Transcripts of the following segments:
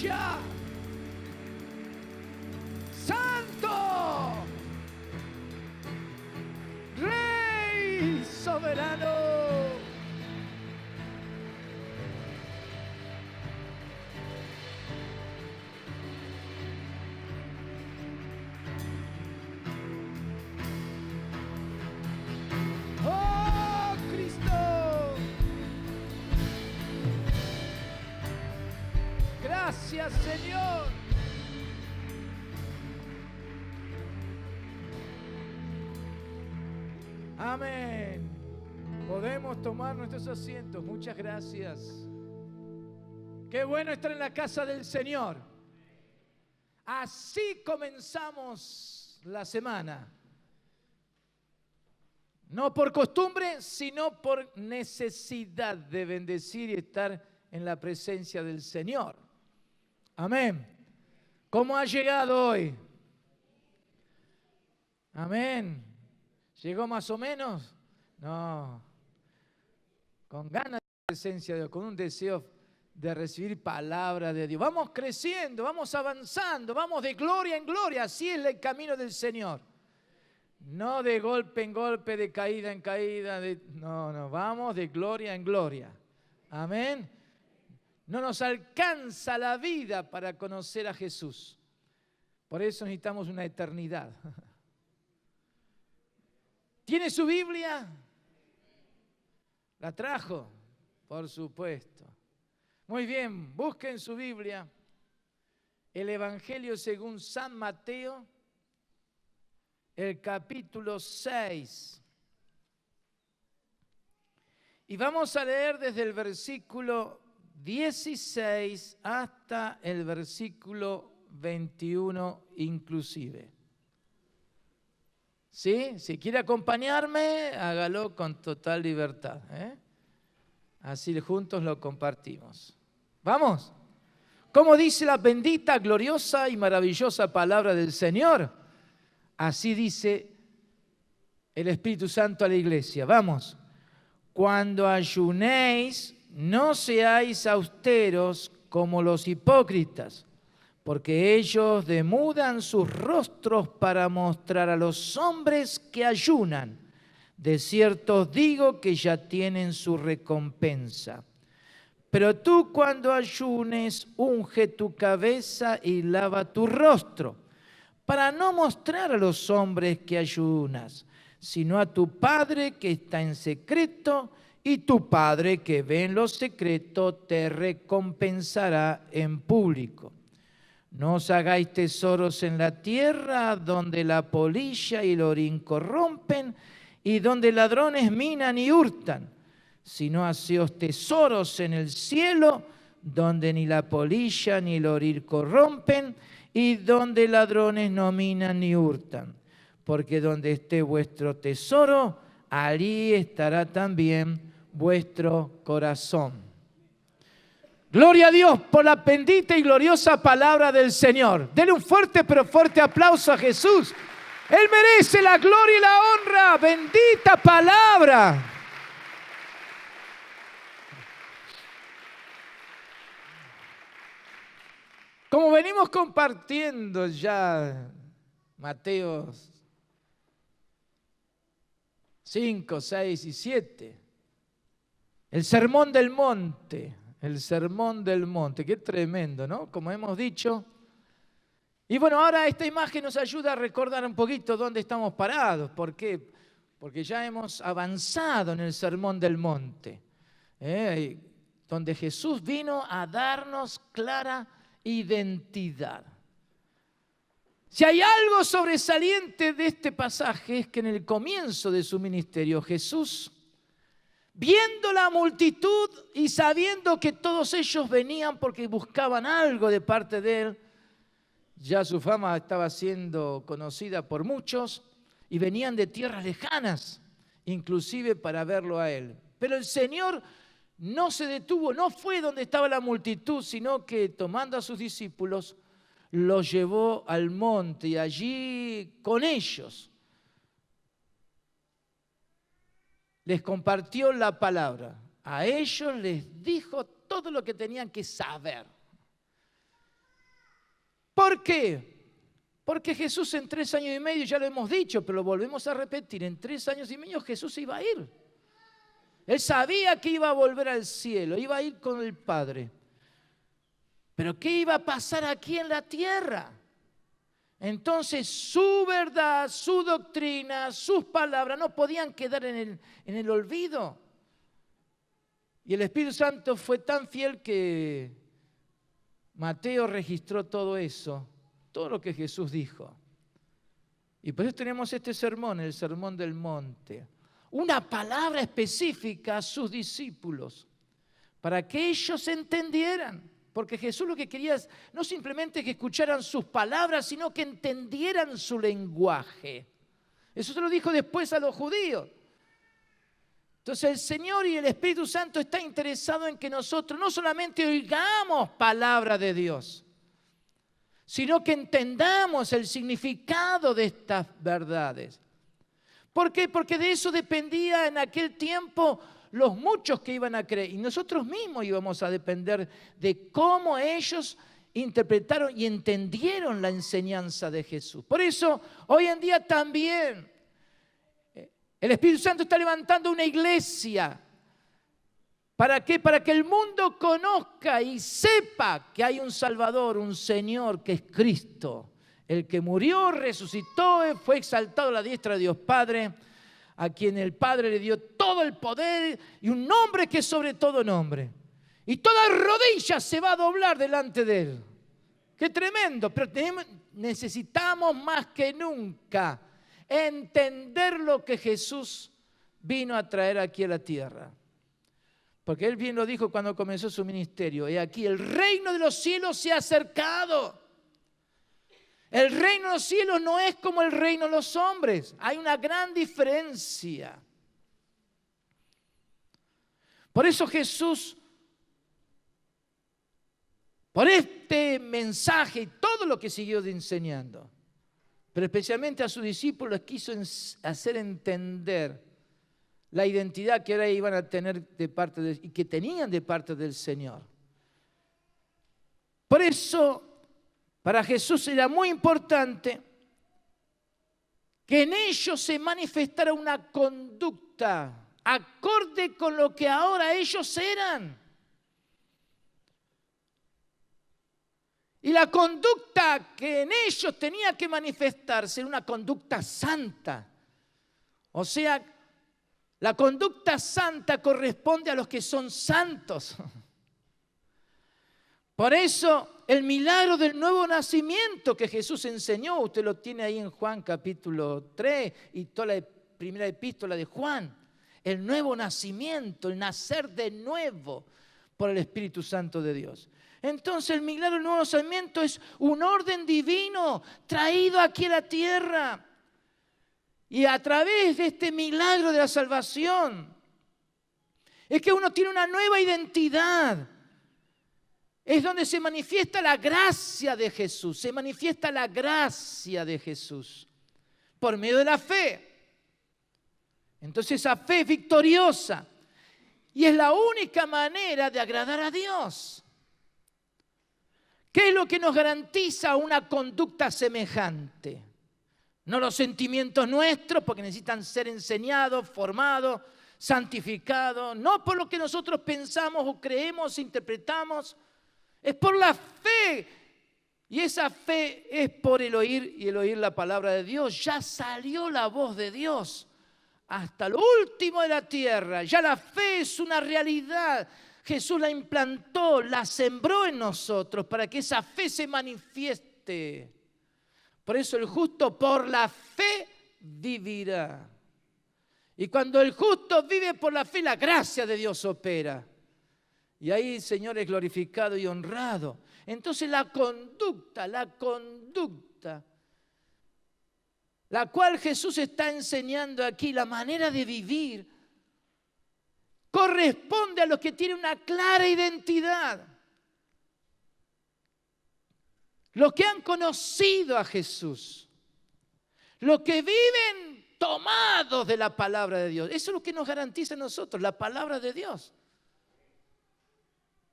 aleluya. Santo, Rey soberano. Oh, Cristo. Gracias, Señor. Amén. Podemos tomar nuestros asientos. Muchas gracias. Qué bueno estar en la casa del Señor. Así comenzamos la semana. No por costumbre, sino por necesidad de bendecir y estar en la presencia del Señor. Amén. ¿Cómo ha llegado hoy? Amén. ¿Llegó más o menos? No. Con ganas de la presencia de Dios, con un deseo de recibir palabra de Dios. Vamos creciendo, vamos avanzando, vamos de gloria en gloria. Así es el camino del Señor. No de golpe en golpe, de caída en caída. No, vamos de gloria en gloria. Amén. No nos alcanza la vida para conocer a Jesús. Por eso necesitamos una eternidad. ¿Tiene su Biblia? ¿La trajo? Por supuesto. Muy bien, busquen su Biblia. El Evangelio según San Mateo, el capítulo 6. Y vamos a leer desde el versículo 16 hasta el versículo 21 inclusive. ¿Sí? Si quiere acompañarme, hágalo con total libertad. Así juntos lo compartimos. ¿Vamos? ¿Cómo dice la bendita, gloriosa y maravillosa palabra del Señor? Así dice el Espíritu Santo a la iglesia. Vamos. Cuando ayunéis, no seáis austeros como los hipócritas, porque ellos demudan sus rostros para mostrar a los hombres que ayunan. De cierto os digo que ya tienen su recompensa. Pero tú cuando ayunes, unge tu cabeza y lava tu rostro, para no mostrar a los hombres que ayunas, sino a tu Padre que está en secreto, y tu Padre que ve en lo secreto te recompensará en público. No os hagáis tesoros en la tierra, donde la polilla y el orín corrompen, y donde ladrones minan y hurtan, sino haceos tesoros en el cielo, donde ni la polilla ni el orín corrompen, y donde ladrones no minan ni hurtan. Porque donde esté vuestro tesoro, allí estará también vuestro corazón. Gloria a Dios por la bendita y gloriosa palabra del Señor. Denle un fuerte pero fuerte aplauso a Jesús. Él merece la gloria y la honra. Bendita palabra. Como venimos compartiendo ya Mateo 5, 6 y 7, el Sermón del Monte. El Sermón del Monte, qué tremendo, ¿no? Como hemos dicho. Y bueno, ahora esta imagen nos ayuda a recordar un poquito dónde estamos parados. ¿Por qué? Porque ya hemos avanzado en el Sermón del Monte, donde Jesús vino a darnos clara identidad. Si hay algo sobresaliente de este pasaje es que en el comienzo de su ministerio Jesús, viendo la multitud y sabiendo que todos ellos venían porque buscaban algo de parte de Él, ya su fama estaba siendo conocida por muchos y venían de tierras lejanas, inclusive para verlo a Él. Pero el Señor no se detuvo, no fue donde estaba la multitud, sino que tomando a sus discípulos, los llevó al monte y allí con ellos les compartió la palabra. A ellos les dijo todo lo que tenían que saber. ¿Por qué? Porque Jesús en 3 años y medio, ya lo hemos dicho, pero lo volvemos a repetir, en 3 años y medio Jesús se iba a ir. Él sabía que iba a volver al cielo, iba a ir con el Padre. Pero ¿qué iba a pasar aquí en la tierra? Entonces su verdad, su doctrina, sus palabras no podían quedar en el olvido. Y el Espíritu Santo fue tan fiel que Mateo registró todo eso, todo lo que Jesús dijo. Y por eso tenemos este sermón, el Sermón del Monte. Una palabra específica a sus discípulos, para que ellos entendieran. Porque Jesús lo que quería es no simplemente que escucharan sus palabras, sino que entendieran su lenguaje. Eso se lo dijo después a los judíos. Entonces el Señor y el Espíritu Santo está interesado en que nosotros no solamente oigamos palabra de Dios, sino que entendamos el significado de estas verdades. ¿Por qué? Porque de eso dependía en aquel tiempo los muchos que iban a creer. Y nosotros mismos íbamos a depender de cómo ellos interpretaron y entendieron la enseñanza de Jesús. Por eso, hoy en día también, el Espíritu Santo está levantando una iglesia. ¿Para qué? Para que el mundo conozca y sepa que hay un Salvador, un Señor, que es Cristo. El que murió, resucitó, fue exaltado a la diestra de Dios Padre, a quien el Padre le dio todo el poder y un nombre que es sobre todo nombre. Y toda rodilla se va a doblar delante de Él. ¡Qué tremendo! Pero necesitamos más que nunca entender lo que Jesús vino a traer aquí a la tierra. Porque Él bien lo dijo cuando comenzó su ministerio. He aquí, el reino de los cielos se ha acercado. El reino de los cielos no es como el reino de los hombres. Hay una gran diferencia. Por eso Jesús, por este mensaje y todo lo que siguió enseñando, pero especialmente a sus discípulos quiso hacer entender la identidad que ahora iban a tener de parte de, y que tenían de parte del Señor. Por eso, para Jesús era muy importante que en ellos se manifestara una conducta acorde con lo que ahora ellos eran. Y la conducta que en ellos tenía que manifestarse era una conducta santa. O sea, la conducta santa corresponde a los que son santos. Por eso, el milagro del nuevo nacimiento que Jesús enseñó, usted lo tiene ahí en Juan capítulo 3 y toda la primera epístola de Juan. El nuevo nacimiento, el nacer de nuevo por el Espíritu Santo de Dios. Entonces el milagro del nuevo nacimiento es un orden divino traído aquí a la tierra. Y a través de este milagro de la salvación, es que uno tiene una nueva identidad. Es donde se manifiesta la gracia de Jesús. Se manifiesta la gracia de Jesús por medio de la fe. Entonces esa fe es victoriosa. Y es la única manera de agradar a Dios. ¿Qué es lo que nos garantiza una conducta semejante? No los sentimientos nuestros, porque necesitan ser enseñados, formados, santificados. No por lo que nosotros pensamos o creemos, interpretamos. Es por la fe. Y esa fe es por el oír y el oír la palabra de Dios. Ya salió la voz de Dios hasta lo último de la tierra. Ya la fe es una realidad. Jesús la implantó, la sembró en nosotros para que esa fe se manifieste. Por eso el justo por la fe vivirá. Y cuando el justo vive por la fe, la gracia de Dios opera. Y ahí el Señor es glorificado y honrado. Entonces la conducta, la cual Jesús está enseñando aquí, la manera de vivir, corresponde a los que tienen una clara identidad. Los que han conocido a Jesús, los que viven tomados de la palabra de Dios. Eso es lo que nos garantiza a nosotros, la palabra de Dios.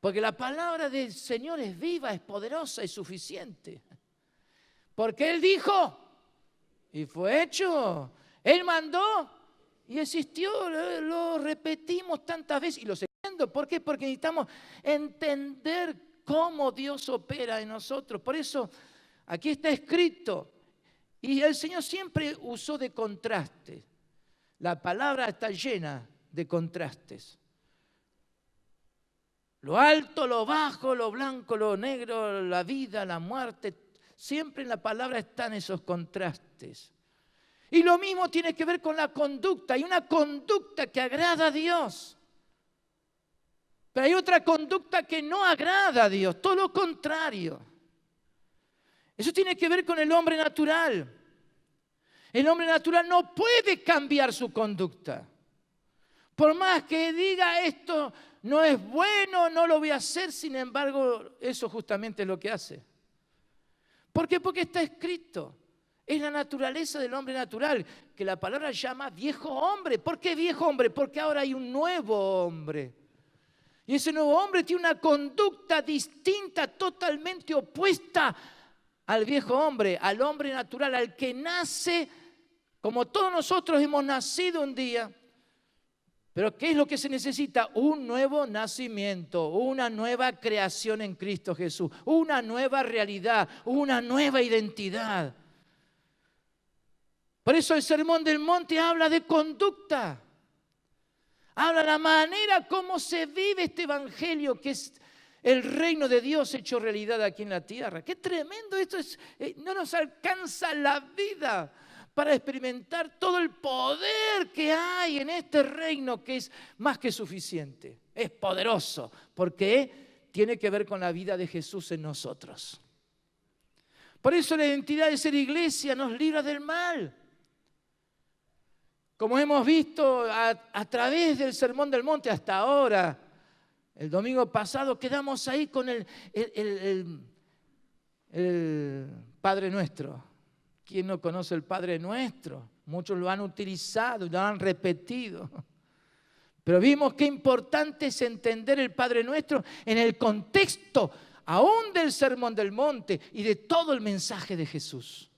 Porque la palabra del Señor es viva, es poderosa, es suficiente. Porque Él dijo y fue hecho. Él mandó y existió. Lo repetimos tantas veces y lo seguimos haciendo. ¿Por qué? Porque necesitamos entender cómo Dios opera en nosotros. Por eso aquí está escrito. Y el Señor siempre usó de contraste. La palabra está llena de contrastes. Lo alto, lo bajo, lo blanco, lo negro, la vida, la muerte. Siempre en la palabra están esos contrastes. Y lo mismo tiene que ver con la conducta. Hay una conducta que agrada a Dios. Pero hay otra conducta que no agrada a Dios. Todo lo contrario. Eso tiene que ver con el hombre natural. El hombre natural no puede cambiar su conducta. Por más que diga esto no es bueno, no lo voy a hacer, sin embargo, eso justamente es lo que hace. ¿Por qué? Porque está escrito. Es la naturaleza del hombre natural, que la palabra llama viejo hombre. ¿Por qué viejo hombre? Porque ahora hay un nuevo hombre. Y ese nuevo hombre tiene una conducta distinta, totalmente opuesta al viejo hombre, al hombre natural, al que nace, como todos nosotros hemos nacido un día. Pero ¿qué es lo que se necesita? Un nuevo nacimiento, una nueva creación en Cristo Jesús, una nueva realidad, una nueva identidad. Por eso el Sermón del Monte habla de conducta. Habla de la manera como se vive este evangelio, que es el reino de Dios hecho realidad aquí en la tierra. ¡Qué tremendo esto es! No nos alcanza la vida para experimentar todo el poder que hay en este reino, que es más que suficiente. Es poderoso porque tiene que ver con la vida de Jesús en nosotros. Por eso la identidad de ser iglesia nos libra del mal. Como hemos visto a través del Sermón del Monte hasta ahora, el domingo pasado quedamos ahí con el Padre Nuestro. ¿Quién no conoce el Padre Nuestro? Muchos lo han utilizado y lo han repetido. Pero vimos qué importante es entender el Padre Nuestro en el contexto aún del Sermón del Monte y de todo el mensaje de Jesús.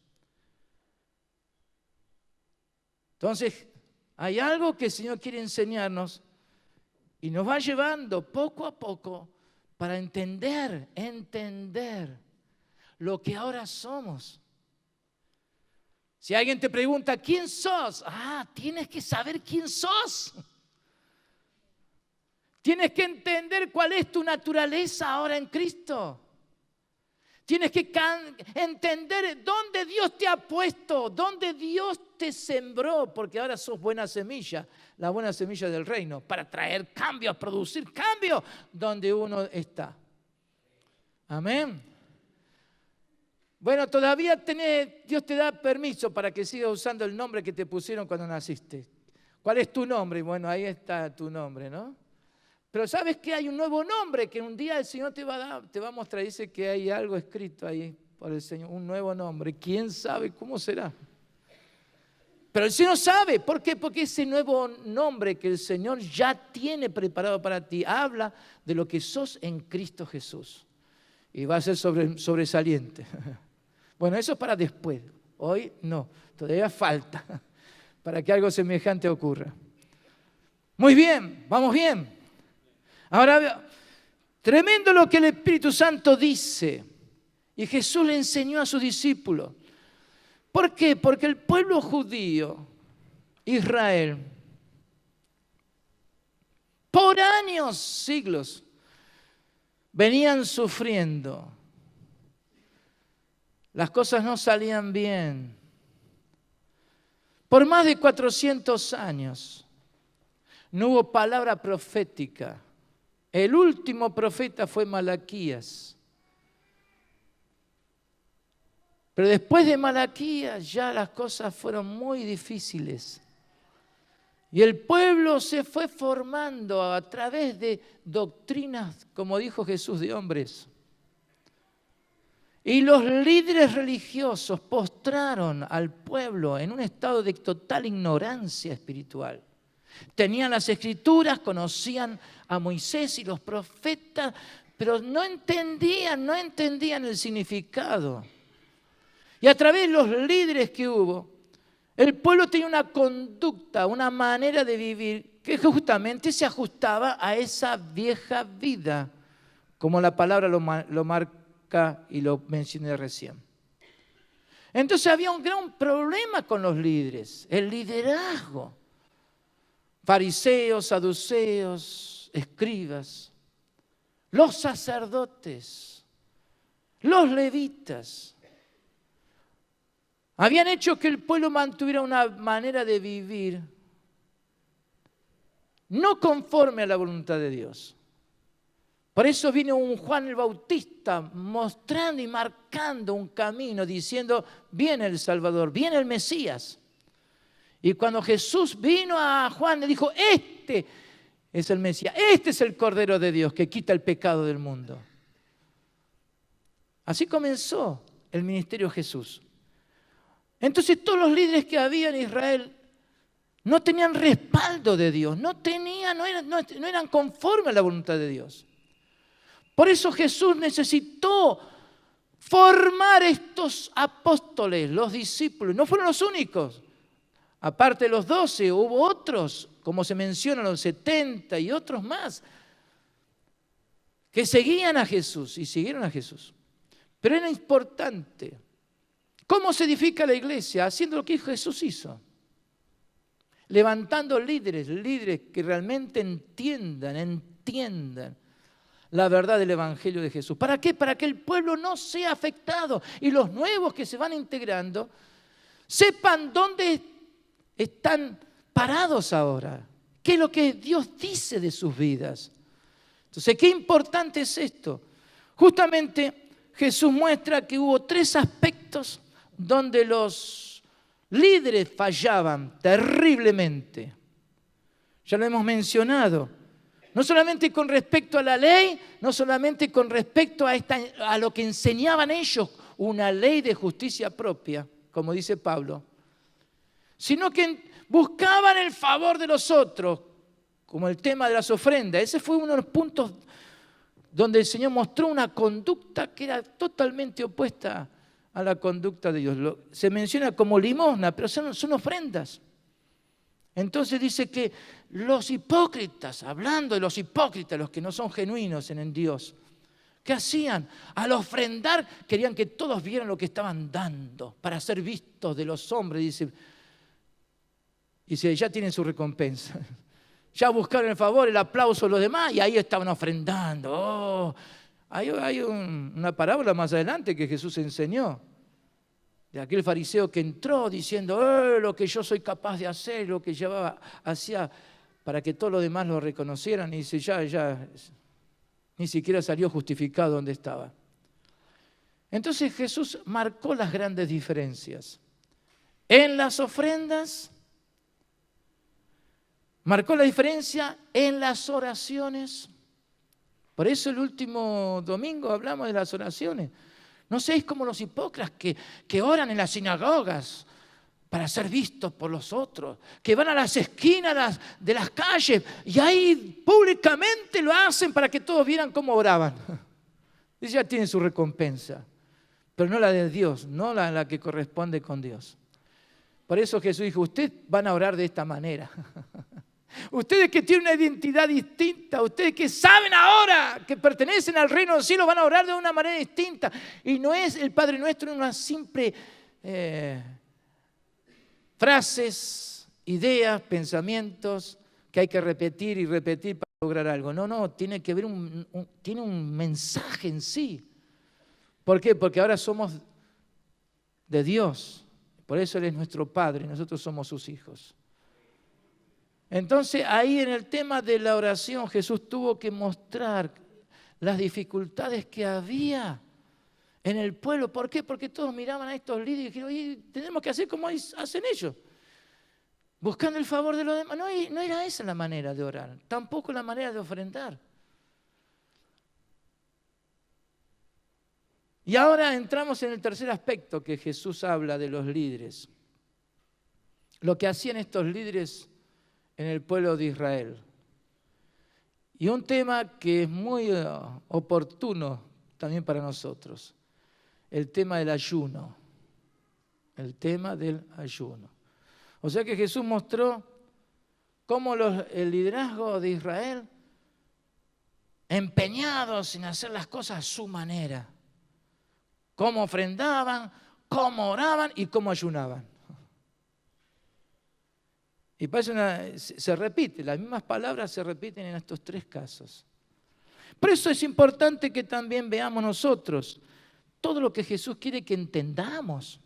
Entonces, hay algo que el Señor quiere enseñarnos y nos va llevando poco a poco para entender lo que ahora somos. Si alguien te pregunta, ¿quién sos? Tienes que saber quién sos. Tienes que entender cuál es tu naturaleza ahora en Cristo. Tienes que entender dónde Dios te ha puesto, dónde Dios te sembró, porque ahora sos buena semilla, la buena semilla del reino, para traer cambios, producir cambios donde uno está. Amén. Bueno, todavía Dios te da permiso para que sigas usando el nombre que te pusieron cuando naciste. ¿Cuál es tu nombre? Bueno, ahí está tu nombre, ¿no? Pero ¿sabes que hay un nuevo nombre que un día el Señor te va a mostrar? Dice que hay algo escrito ahí por el Señor, un nuevo nombre. ¿Quién sabe cómo será? Pero el Señor sabe. ¿Por qué? Porque ese nuevo nombre que el Señor ya tiene preparado para ti habla de lo que sos en Cristo Jesús. Y va a ser sobresaliente. Bueno, eso es para después. Hoy no, todavía falta para que algo semejante ocurra. Muy bien, vamos bien. Ahora, tremendo lo que el Espíritu Santo dice. Y Jesús le enseñó a sus discípulos. ¿Por qué? Porque el pueblo judío, Israel, por años, siglos, venían sufriendo. Las cosas no salían bien. Por más de 400 años no hubo palabra profética. El último profeta fue Malaquías. Pero después de Malaquías ya las cosas fueron muy difíciles. Y el pueblo se fue formando a través de doctrinas, como dijo Jesús, de hombres. Y los líderes religiosos postraron al pueblo en un estado de total ignorancia espiritual. Tenían las escrituras, conocían a Moisés y los profetas, pero no entendían el significado. Y a través de los líderes que hubo, el pueblo tenía una conducta, una manera de vivir que justamente se ajustaba a esa vieja vida, como la palabra lo marca y lo mencioné recién. Entonces había un gran problema con los líderes, el liderazgo. Fariseos, saduceos, escribas, los sacerdotes, los levitas, habían hecho que el pueblo mantuviera una manera de vivir no conforme a la voluntad de Dios. Por eso vino un Juan el Bautista mostrando y marcando un camino, diciendo, viene el Salvador, viene el Mesías. Y cuando Jesús vino a Juan, le dijo, este es el Mesías, este es el Cordero de Dios que quita el pecado del mundo. Así comenzó el ministerio de Jesús. Entonces todos los líderes que había en Israel no tenían respaldo de Dios, no eran conformes a la voluntad de Dios. Por eso Jesús necesitó formar estos apóstoles, los discípulos. No fueron los únicos. Aparte de los 12, hubo otros, como se menciona, los 70 y otros más, que seguían a Jesús y siguieron a Jesús. Pero era importante. ¿Cómo se edifica la iglesia? Haciendo lo que Jesús hizo. Levantando líderes que realmente entiendan la verdad del Evangelio de Jesús. ¿Para qué? Para que el pueblo no sea afectado y los nuevos que se van integrando sepan dónde están parados ahora. ¿Qué es lo que Dios dice de sus vidas? Entonces, qué importante es esto. Justamente Jesús muestra que hubo 3 aspectos donde los líderes fallaban terriblemente. Ya lo hemos mencionado. No solamente con respecto a la ley, no solamente con respecto a lo que enseñaban ellos, una ley de justicia propia, como dice Pablo, sino que buscaban el favor de los otros, como el tema de las ofrendas. Ese fue uno de los puntos donde el Señor mostró una conducta que era totalmente opuesta a la conducta de Dios. Se menciona como limosna, pero son ofrendas. Entonces dice que los hipócritas, hablando de los hipócritas, los que no son genuinos en Dios, ¿qué hacían? Al ofrendar querían que todos vieran lo que estaban dando para ser vistos de los hombres. Dice, ya tienen su recompensa. Ya buscaron el favor, el aplauso de los demás y ahí estaban ofrendando. Oh, hay una parábola más adelante que Jesús enseñó. De aquel fariseo que entró diciendo, lo que yo soy capaz de hacer, lo que hacía para que todos los demás lo reconocieran. Y dice, ya, ni siquiera salió justificado donde estaba. Entonces Jesús marcó las grandes diferencias. En las ofrendas, marcó la diferencia en las oraciones. Por eso el último domingo hablamos de las oraciones. No seáis como los hipócritas que oran en las sinagogas para ser vistos por los otros, que van a las esquinas de las calles y ahí públicamente lo hacen para que todos vieran cómo oraban. Y ya tienen su recompensa, pero no la de Dios, no la que corresponde con Dios. Por eso Jesús dijo, ustedes van a orar de esta manera. Ustedes que tienen una identidad distinta, ustedes que saben ahora que pertenecen al reino del cielo, van a orar de una manera distinta. Y no es el Padre Nuestro una simple frases, ideas, pensamientos que hay que repetir y repetir para lograr algo. No, tiene que haber tiene un mensaje en sí. ¿Por qué? Porque ahora somos de Dios. Por eso Él es nuestro Padre y nosotros somos sus hijos. Entonces ahí en el tema de la oración Jesús tuvo que mostrar las dificultades que había en el pueblo. ¿Por qué? Porque todos miraban a estos líderes y dijeron, oye, tenemos que hacer como hacen ellos, buscando el favor de los demás. No era esa la manera de orar, tampoco la manera de ofrendar. Y ahora entramos en el tercer aspecto que Jesús habla de los líderes. Lo que hacían estos líderes en el pueblo de Israel. Y un tema que es muy oportuno también para nosotros, el tema del ayuno. el tema del ayuno. O sea que Jesús mostró cómo el liderazgo de Israel, empeñados en hacer las cosas a su manera, cómo ofrendaban, cómo oraban y cómo ayunaban. Y parece se repite, las mismas palabras se repiten en estos tres casos. Por eso es importante que también veamos nosotros todo lo que Jesús quiere que entendamos.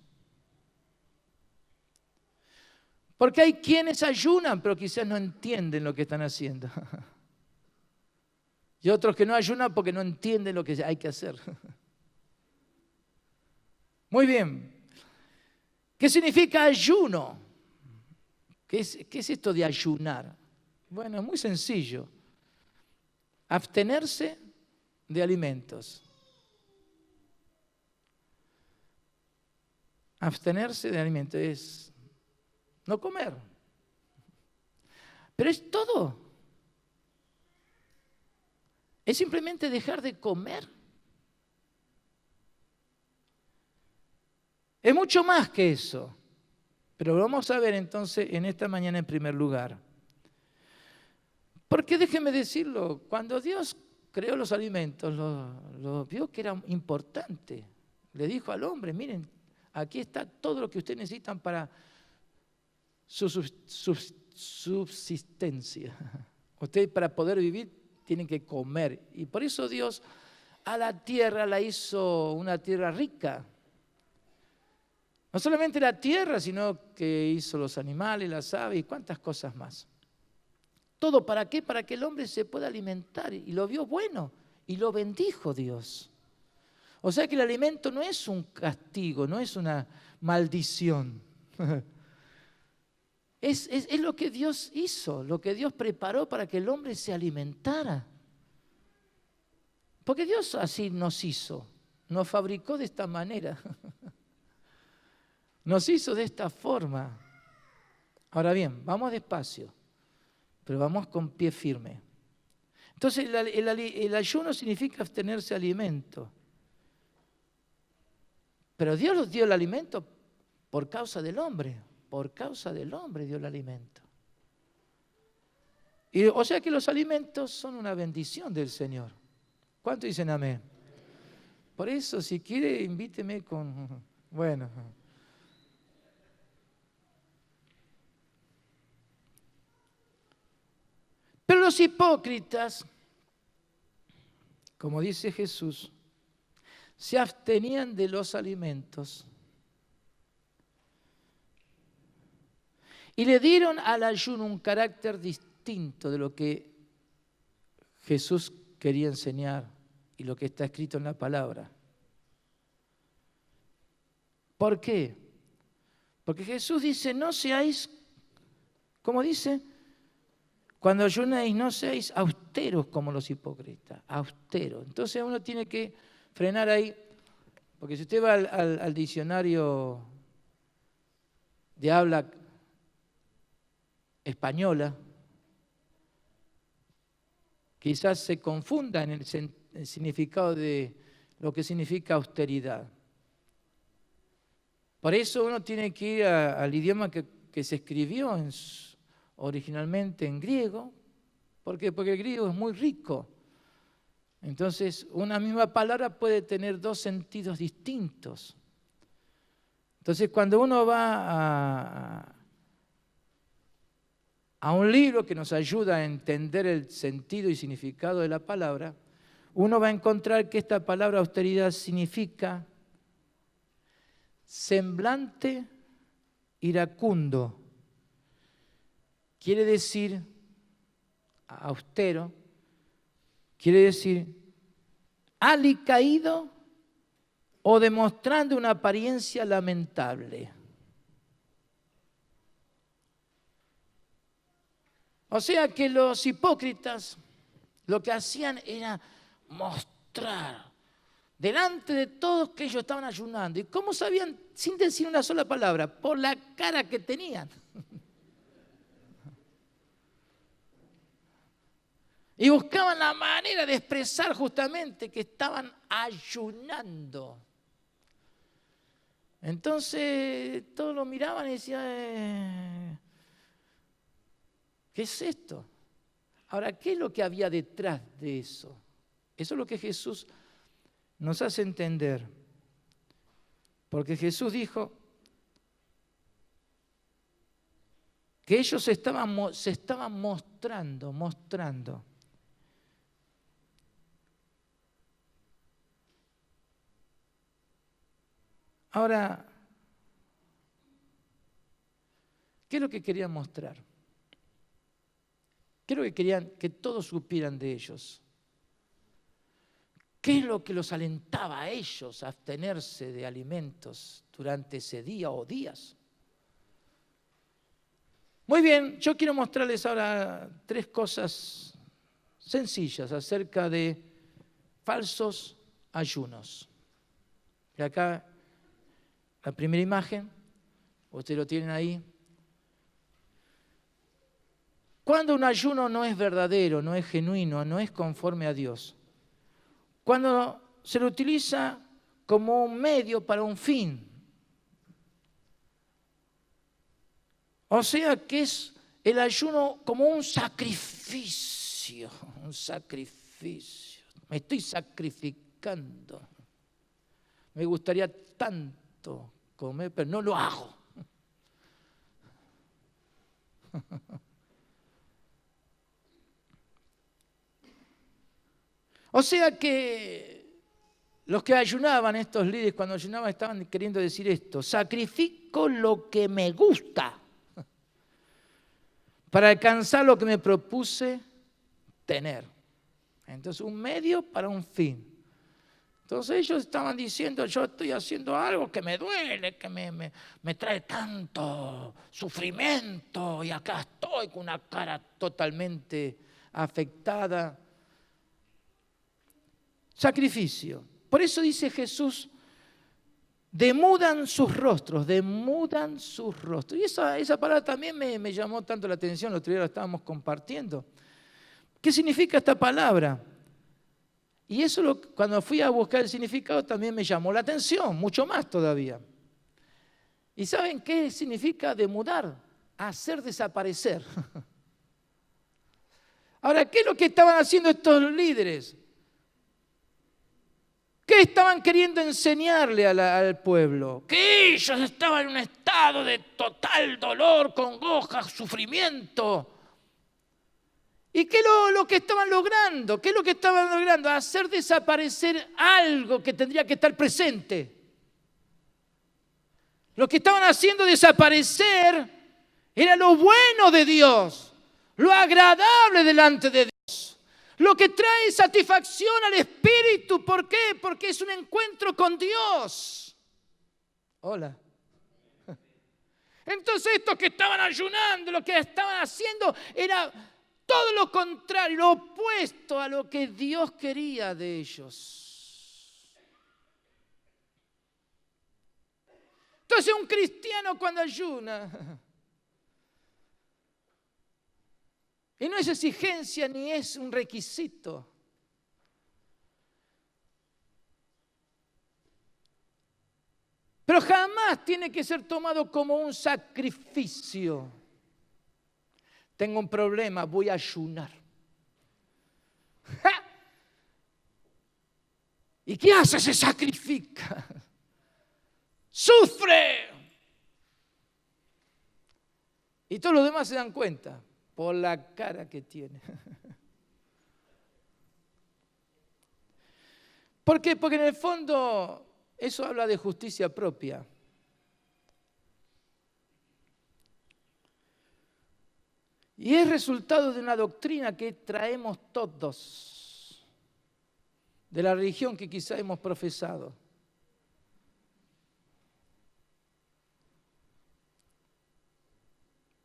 Porque hay quienes ayunan, pero quizás no entienden lo que están haciendo. Y otros que no ayunan porque no entienden lo que hay que hacer. Muy bien. ¿Qué significa ayuno? ¿Qué es esto de ayunar? Bueno, es muy sencillo. Abstenerse de alimentos. Abstenerse de alimentos es no comer. Pero es todo. Es simplemente dejar de comer. Es mucho más que eso. Pero vamos a ver entonces en esta mañana en primer lugar. Porque déjenme decirlo, cuando Dios creó los alimentos, lo vio que era importante. Le dijo al hombre, miren, aquí está todo lo que ustedes necesitan para su subsistencia. Ustedes para poder vivir tienen que comer. Y por eso Dios a la tierra la hizo una tierra rica. No solamente la tierra, sino que hizo los animales, las aves y cuántas cosas más. ¿Todo para qué? Para que el hombre se pueda alimentar. Y lo vio bueno y lo bendijo Dios. O sea que el alimento no es un castigo, no es una maldición. Es lo que Dios hizo, lo que Dios preparó para que el hombre se alimentara. Porque Dios así nos hizo, nos fabricó de esta manera. Nos hizo de esta forma. Ahora bien, vamos despacio, pero vamos con pie firme. Entonces el ayuno significa abstenerse de alimento. Pero Dios nos dio el alimento por causa del hombre. Por causa del hombre dio el alimento. O sea que los alimentos son una bendición del Señor. ¿Cuántos dicen amén? Por eso, si quiere, invíteme con... Bueno... Pero los hipócritas, como dice Jesús, se abstenían de los alimentos y le dieron al ayuno un carácter distinto de lo que Jesús quería enseñar y lo que está escrito en la palabra. ¿Por qué? Porque Jesús dice, no seáis, ¿cómo dice? Cuando ayunáis, no seáis austeros como los hipócritas, austeros. Entonces uno tiene que frenar ahí, porque si usted va al diccionario de habla española, quizás se confunda en el significado de lo que significa austeridad. Por eso uno tiene que ir al idioma que se escribió originalmente en griego. ¿Por qué? Porque el griego es muy rico. Entonces, una misma palabra puede tener dos sentidos distintos. Entonces, cuando uno va a un libro que nos ayuda a entender el sentido y significado de la palabra, uno va a encontrar que esta palabra austeridad significa semblante iracundo. Quiere decir, austero, quiere decir alicaído o demostrando una apariencia lamentable. O sea que los hipócritas lo que hacían era mostrar delante de todos que ellos estaban ayunando. ¿Y cómo sabían sin decir una sola palabra? Por la cara que tenían. Y buscaban la manera de expresar justamente que estaban ayunando. Entonces todos lo miraban y decían, ¿qué es esto? Ahora, ¿qué es lo que había detrás de eso? Eso es lo que Jesús nos hace entender. Porque Jesús dijo que ellos se estaban mostrando. Ahora, ¿qué es lo que querían mostrar? ¿Qué es lo que querían que todos supieran de ellos? ¿Qué es lo que los alentaba a ellos a abstenerse de alimentos durante ese día o días? Muy bien, yo quiero mostrarles ahora 3 cosas sencillas acerca de falsos ayunos. Y acá, la primera imagen, ustedes lo tienen ahí. Cuando un ayuno no es verdadero, no es genuino, no es conforme a Dios. Cuando se lo utiliza como un medio para un fin. O sea que es el ayuno como un sacrificio. Me estoy sacrificando. Me gustaría tanto comer, pero no lo hago. O sea que los que ayunaban, estos líderes, cuando ayunaban estaban queriendo decir esto: sacrifico lo que me gusta para alcanzar lo que me propuse tener. Entonces, un medio para un fin. Entonces ellos estaban diciendo, yo estoy haciendo algo que me duele, que me trae tanto sufrimiento, y acá estoy con una cara totalmente afectada. Sacrificio. Por eso dice Jesús, demudan sus rostros. Y esa palabra también me llamó tanto la atención, el otro día la estábamos compartiendo. ¿Qué significa esta palabra? Y eso cuando fui a buscar el significado también me llamó la atención, mucho más todavía. ¿Y saben qué significa demudar? Hacer desaparecer. Ahora, ¿qué es lo que estaban haciendo estos líderes? ¿Qué estaban queriendo enseñarle al pueblo? Que ellos estaban en un estado de total dolor, congoja, sufrimiento. ¿Y qué es lo que estaban logrando? ¿Qué es lo que estaban logrando? Hacer desaparecer algo que tendría que estar presente. Lo que estaban haciendo desaparecer era lo bueno de Dios, lo agradable delante de Dios, lo que trae satisfacción al espíritu. ¿Por qué? Porque es un encuentro con Dios. Hola. Entonces estos que estaban ayunando, lo que estaban haciendo era todo lo contrario, lo opuesto a lo que Dios quería de ellos. Entonces un cristiano cuando ayuna, y no es exigencia ni es un requisito, pero jamás tiene que ser tomado como un sacrificio. Tengo un problema, voy a ayunar. ¡Ja! ¿Y qué hace? Se sacrifica. ¡Sufre! Y todos los demás se dan cuenta por la cara que tiene. ¿Por qué? Porque en el fondo eso habla de justicia propia. Y es resultado de una doctrina que traemos todos, de la religión que quizá hemos profesado.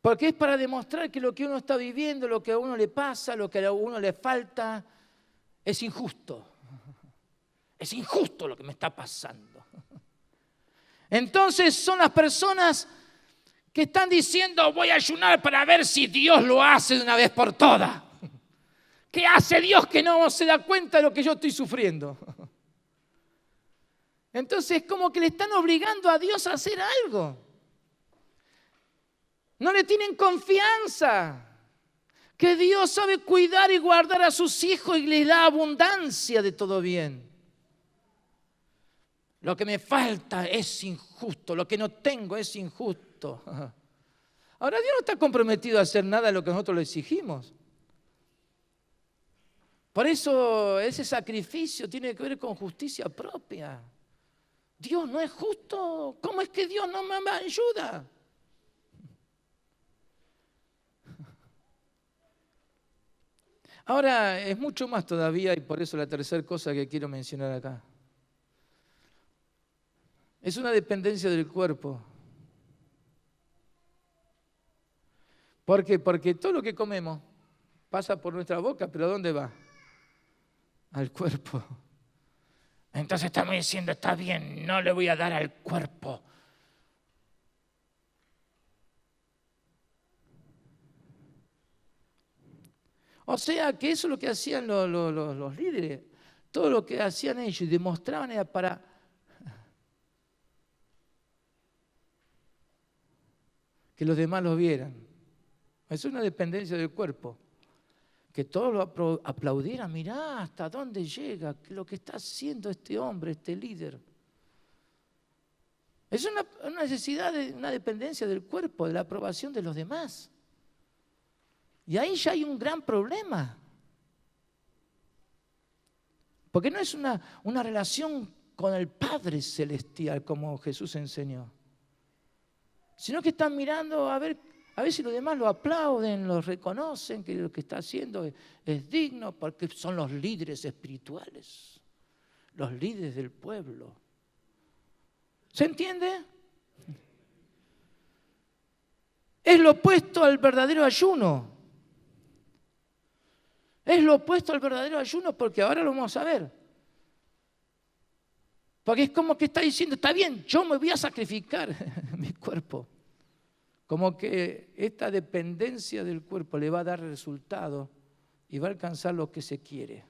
Porque es para demostrar que lo que uno está viviendo, lo que a uno le pasa, lo que a uno le falta, es injusto. Es injusto lo que me está pasando. Entonces son las personas que están diciendo, voy a ayunar para ver si Dios lo hace de una vez por todas. ¿Qué hace Dios que no se da cuenta de lo que yo estoy sufriendo? Entonces, como que le están obligando a Dios a hacer algo. No le tienen confianza. Que Dios sabe cuidar y guardar a sus hijos y les da abundancia de todo bien. Lo que me falta es injusto, lo que no tengo es injusto. Ahora Dios no está comprometido a hacer nada de lo que nosotros le exigimos. Por eso ese sacrificio tiene que ver con justicia propia. Dios no es justo. ¿Cómo es que Dios no me ayuda? Ahora es mucho más todavía y por eso la tercera cosa que quiero mencionar acá. Es una dependencia del cuerpo. ¿Por qué? Porque todo lo que comemos pasa por nuestra boca, pero ¿a dónde va? Al cuerpo. Entonces estamos diciendo, está bien, no le voy a dar al cuerpo. O sea que eso es lo que hacían los líderes. Todo lo que hacían ellos y demostraban era para que los demás los vieran. Es una dependencia del cuerpo. Que todos lo aplaudieran. Mirá hasta dónde llega lo que está haciendo este hombre, este líder. Es una necesidad, una dependencia del cuerpo, de la aprobación de los demás. Y ahí ya hay un gran problema. Porque no es una relación con el Padre Celestial como Jesús enseñó. Sino que están mirando a ver si los demás lo aplauden, lo reconocen, que lo que está haciendo es digno, porque son los líderes espirituales, los líderes del pueblo. ¿Se entiende? Es lo opuesto al verdadero ayuno. Es lo opuesto al verdadero ayuno porque ahora lo vamos a ver. Porque es como que está diciendo, está bien, yo me voy a sacrificar mi cuerpo. Como que esta dependencia del cuerpo le va a dar resultado y va a alcanzar lo que se quiere.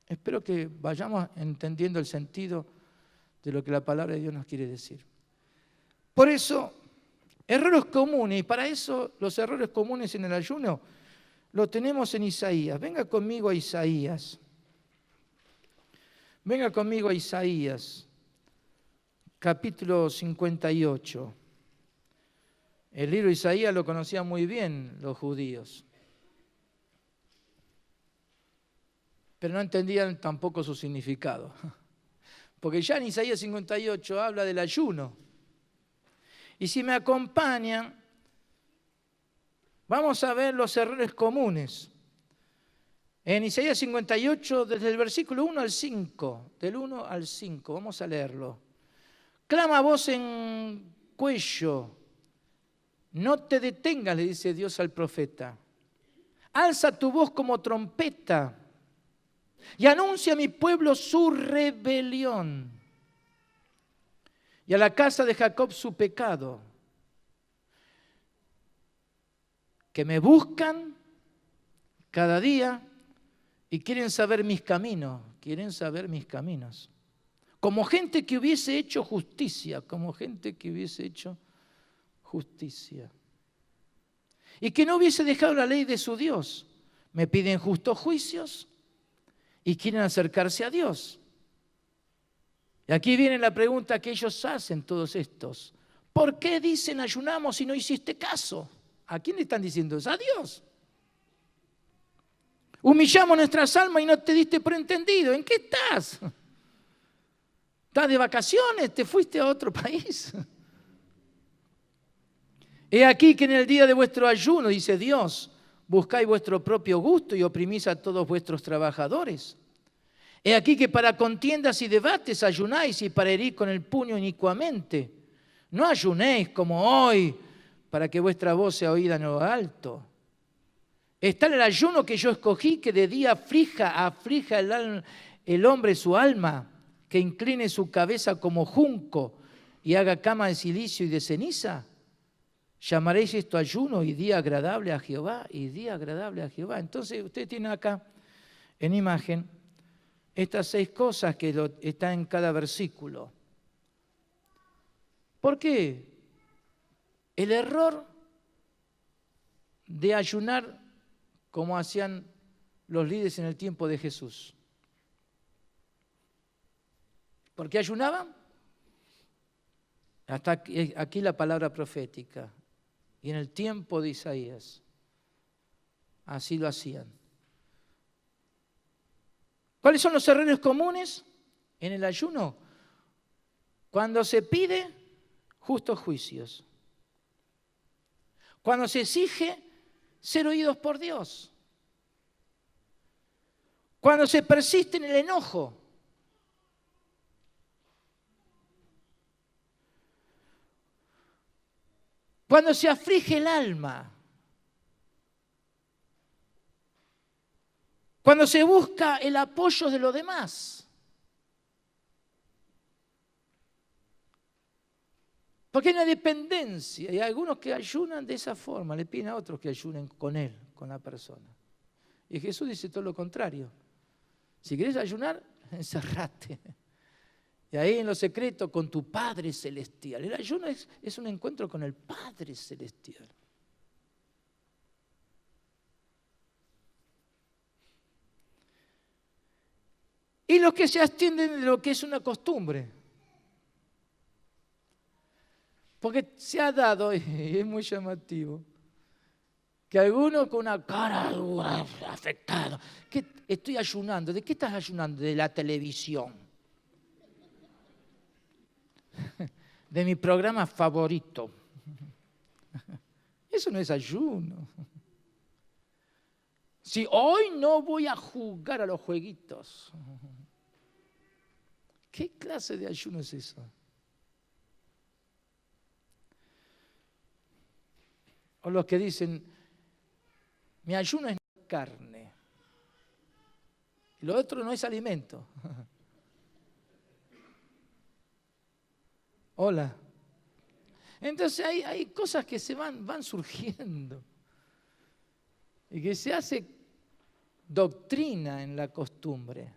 Espero que vayamos entendiendo el sentido de lo que la palabra de Dios nos quiere decir. Por eso, errores comunes, y para eso los errores comunes en el ayuno lo tenemos en Isaías. Venga conmigo a Isaías. Venga conmigo a Isaías, capítulo 58. El libro de Isaías lo conocían muy bien los judíos, pero no entendían tampoco su significado. Porque ya en Isaías 58 habla del ayuno. Y si me acompañan, vamos a ver los errores comunes. En Isaías 58, desde el versículo 1 al 5, del 1 al 5, vamos a leerlo. Clama voz en cuello, no te detengas, le dice Dios al profeta. Alza tu voz como trompeta y anuncia a mi pueblo su rebelión y a la casa de Jacob su pecado. Que me buscan cada día y quieren saber mis caminos, Como gente que hubiese hecho justicia, Y que no hubiese dejado la ley de su Dios. Me piden justos juicios y quieren acercarse a Dios. Y aquí viene la pregunta que ellos hacen todos estos. ¿Por qué dicen ayunamos si no hiciste caso? ¿A quién le están diciendo eso? A Dios. Humillamos nuestras almas y no te diste por entendido. ¿En qué estás? ¿Estás de vacaciones? ¿Te fuiste a otro país? He aquí que en el día de vuestro ayuno, dice Dios, buscáis vuestro propio gusto y oprimís a todos vuestros trabajadores. He aquí que para contiendas y debates ayunáis y para herir con el puño inicuamente. No ayunéis como hoy para que vuestra voz sea oída en lo alto. Está el ayuno que yo escogí, que de día aflija el hombre su alma, que incline su cabeza como junco y haga cama de silicio y de ceniza. Llamaréis esto ayuno y día agradable a Jehová, Entonces usted tiene acá en imagen estas 6 cosas que están en cada versículo. ¿Por qué? El error de ayunar como hacían los líderes en el tiempo de Jesús. ¿Por qué ayunaban? Hasta aquí la palabra profética. Y en el tiempo de Isaías, así lo hacían. ¿Cuáles son los errores comunes en el ayuno? Cuando se pide justos juicios. Cuando se exige ser oídos por Dios. Cuando se persiste en el enojo. Cuando se aflige el alma. Cuando se busca el apoyo de los demás. Porque hay una dependencia. Y hay algunos que ayunan de esa forma. Le piden a otros que ayunen con él, con la persona. Y Jesús dice todo lo contrario. Si querés ayunar, encerrate. Y ahí en lo secreto con tu Padre Celestial. El ayuno es un encuentro con el Padre Celestial. Y los que se abstienen de lo que es una costumbre. Porque se ha dado, y es muy llamativo, que algunos con una cara afectada, que estoy ayunando. ¿De qué estás ayunando? De la televisión. De mi programa favorito. Eso no es ayuno. Si hoy no voy a jugar a los jueguitos. ¿Qué clase de ayuno es eso? O los que dicen, mi ayuno es carne. Y lo otro no es alimento. Hola. Entonces hay cosas que se van surgiendo. Y que se hace doctrina en la costumbre.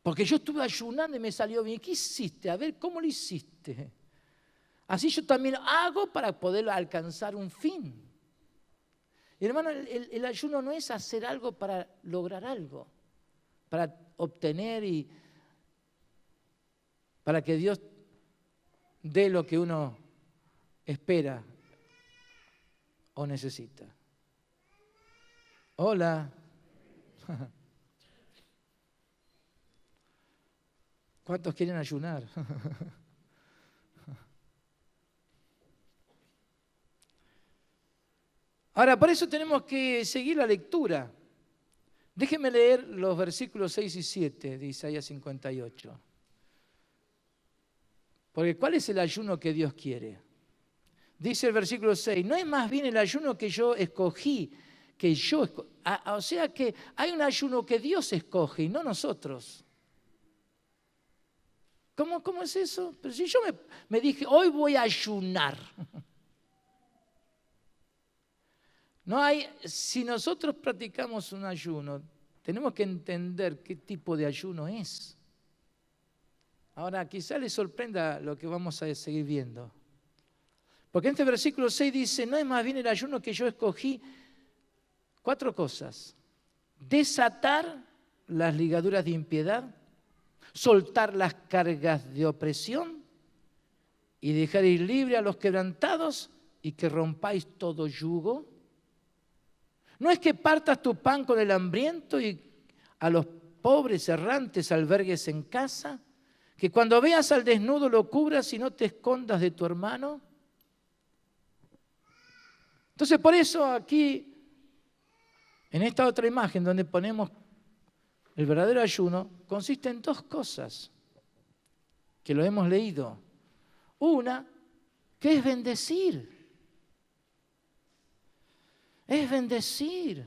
Porque yo estuve ayunando y me salió bien. ¿Qué hiciste? A ver, ¿cómo lo hiciste? Así yo también hago para poder alcanzar un fin. Y hermano, el ayuno no es hacer algo para lograr algo, para obtener y para que Dios dé lo que uno espera o necesita. Hola. ¿Cuántos quieren ayunar? Ahora, por eso tenemos que seguir la lectura. Déjenme leer los versículos 6 y 7 de Isaías 58. Porque ¿cuál es el ayuno que Dios quiere? Dice el versículo 6, no es más bien el ayuno que yo escogí, o sea que hay un ayuno que Dios escoge y no nosotros. ¿Cómo es eso? Pero si yo me dije, hoy voy a ayunar. Si nosotros practicamos un ayuno, tenemos que entender qué tipo de ayuno es. Ahora, quizá les sorprenda lo que vamos a seguir viendo. Porque en este versículo 6 dice, no es más bien el ayuno que yo escogí, 4 cosas. Desatar las ligaduras de impiedad, soltar las cargas de opresión y dejar ir libre a los quebrantados y que rompáis todo yugo. No es que partas tu pan con el hambriento y a los pobres errantes albergues en casa, que cuando veas al desnudo lo cubras y no te escondas de tu hermano. Entonces por eso aquí, en esta otra imagen donde ponemos el verdadero ayuno, consiste en 2 cosas que lo hemos leído. Una, que es bendecir. Es bendecir.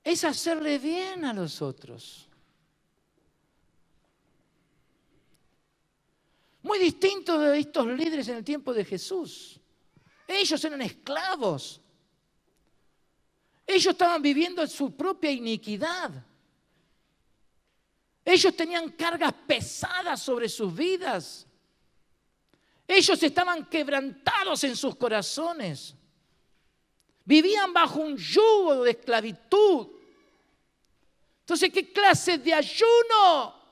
Es hacerle bien a los otros. Muy distinto de estos líderes en el tiempo de Jesús. Ellos eran esclavos. Ellos estaban viviendo su propia iniquidad. Ellos tenían cargas pesadas sobre sus vidas. Ellos estaban quebrantados en sus corazones. Vivían bajo un yugo de esclavitud. Entonces, ¿qué clase de ayuno?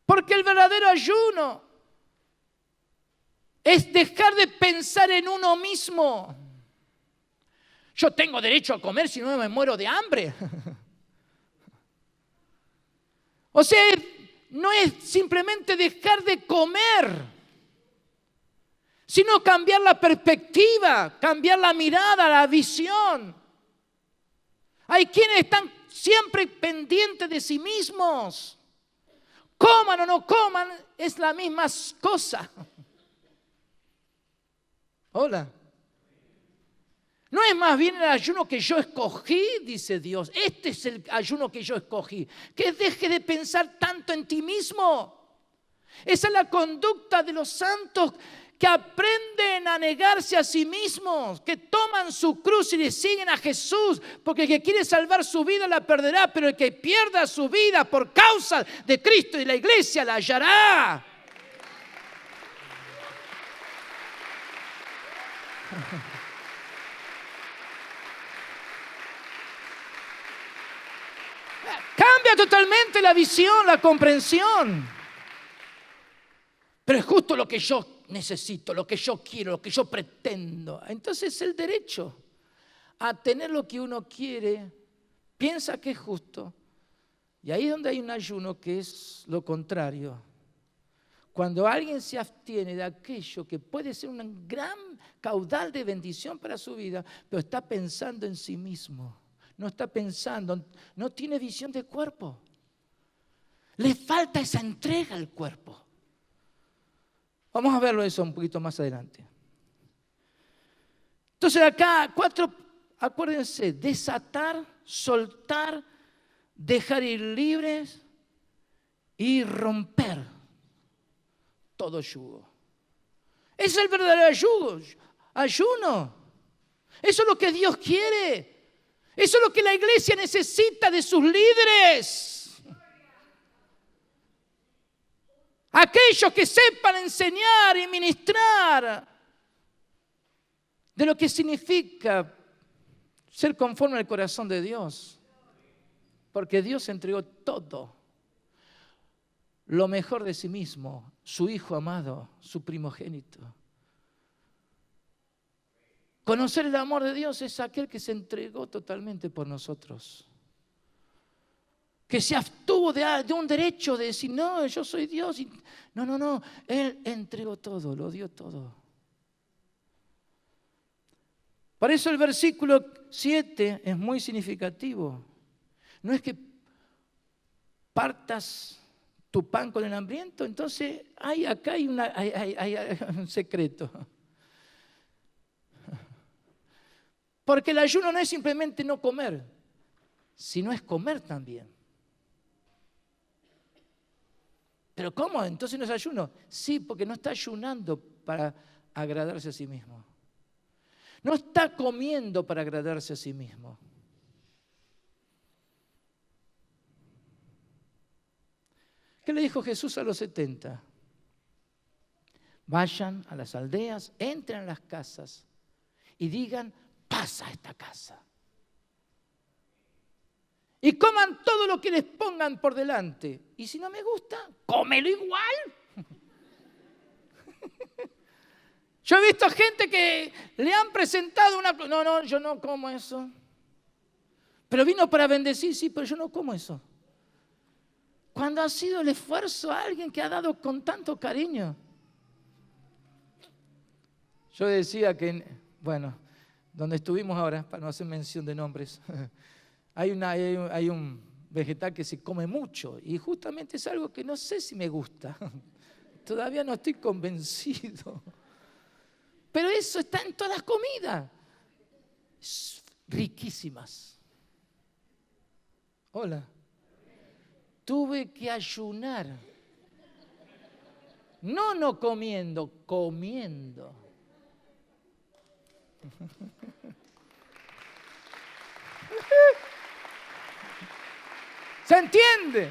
Porque el verdadero ayuno es dejar de pensar en uno mismo. Yo tengo derecho a comer, si no me muero de hambre. O sea, no es simplemente dejar de comer, sino cambiar la perspectiva, cambiar la mirada, la visión. Hay quienes están siempre pendientes de sí mismos. Coman o no coman, es la misma cosa. Hola. ¿No es más bien el ayuno que yo escogí? Dice Dios. Este es el ayuno que yo escogí. Que deje de pensar tanto en ti mismo. Esa es la conducta de los santos que aprenden a negarse a sí mismos, que toman su cruz y le siguen a Jesús, porque el que quiere salvar su vida la perderá, pero el que pierda su vida por causa de Cristo y la iglesia la hallará. Cambia totalmente la visión, la comprensión. Pero es justo lo que yo necesito, lo que yo quiero, lo que yo pretendo. Entonces el derecho a tener lo que uno quiere, piensa que es justo. Y ahí es donde hay un ayuno que es lo contrario. Cuando alguien se abstiene de aquello que puede ser un gran caudal de bendición para su vida, pero está pensando en sí mismo. No está pensando, no tiene visión de cuerpo. Le falta esa entrega al cuerpo. Vamos a verlo eso un poquito más adelante. Entonces acá, 4, acuérdense, desatar, soltar, dejar ir libres y romper todo yugo. Ese es el verdadero ayuno. Eso es lo que Dios quiere. Eso es lo que la iglesia necesita de sus líderes. Aquellos que sepan enseñar y ministrar de lo que significa ser conforme al corazón de Dios. Porque Dios entregó todo, lo mejor de sí mismo, su Hijo amado, su primogénito. Conocer el amor de Dios es aquel que se entregó totalmente por nosotros. Que se abstuvo de un derecho de decir, no, yo soy Dios. No. Él entregó todo, lo dio todo. Por eso el versículo 7 es muy significativo. No es que partas tu pan con el hambriento, entonces acá hay un secreto. Porque el ayuno no es simplemente no comer, sino es comer también. ¿Pero cómo? Entonces no es ayuno. Sí, porque no está ayunando para agradarse a sí mismo. No está comiendo para agradarse a sí mismo. ¿Qué le dijo Jesús a los 70? Vayan a las aldeas, entren a las casas y digan, pasa a esta casa. Y coman todo lo que les pongan por delante. Y si no me gusta, cómelo igual. Yo he visto gente que le han presentado una... No, yo no como eso. Pero vino para bendecir, sí, pero yo no como eso. Cuando ha sido el esfuerzo a alguien que ha dado con tanto cariño. Yo decía que, bueno, donde estuvimos ahora, para no hacer mención de nombres, hay un vegetal que se come mucho y justamente es algo que no sé si me gusta. Todavía no estoy convencido. Pero eso está en todas las comidas. Riquísimas. Hola. Tuve que ayunar No comiendo, comiendo. ¿Se entiende?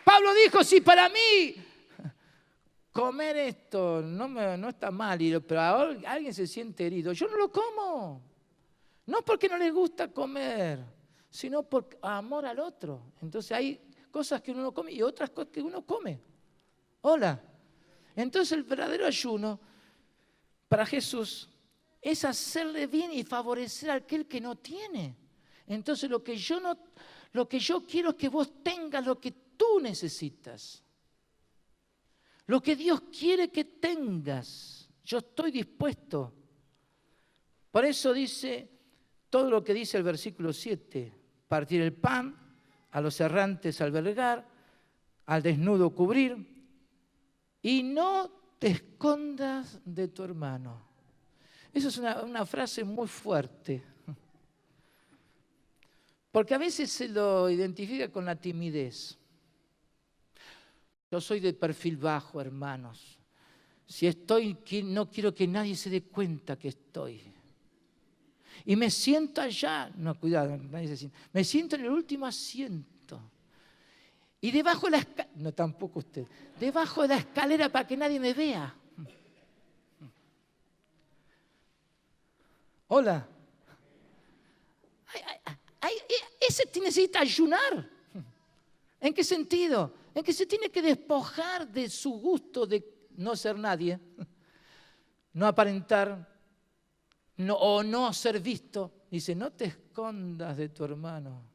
Pablo dijo, si para mí comer esto no está mal, pero ahora alguien se siente herido, yo no lo como. No porque no les gusta comer, sino por amor al otro. Entonces hay cosas que uno no come y otras cosas que uno come. Hola. Entonces el verdadero ayuno para Jesús es hacerle bien y favorecer a aquel que no tiene. Entonces lo que yo quiero es que vos tengas lo que tú necesitas. Lo que Dios quiere que tengas. Yo estoy dispuesto. Por eso dice todo lo que dice el versículo 7. Partir el pan, a los errantes albergar, al desnudo cubrir. Y no te escondas de tu hermano. Eso es una frase muy fuerte. Porque a veces se lo identifica con la timidez. Yo soy de perfil bajo, hermanos. Si estoy, no quiero que nadie se dé cuenta que estoy. Y me siento allá. No, cuidado, nadie se siente. Me siento en el último asiento. Y debajo de la escalera, no tampoco usted, debajo de la escalera para que nadie me vea. Hola. Ese necesita ayunar. ¿En qué sentido? En que se tiene que despojar de su gusto de no ser nadie, no aparentar o no ser visto. Dice, no te escondas de tu hermano.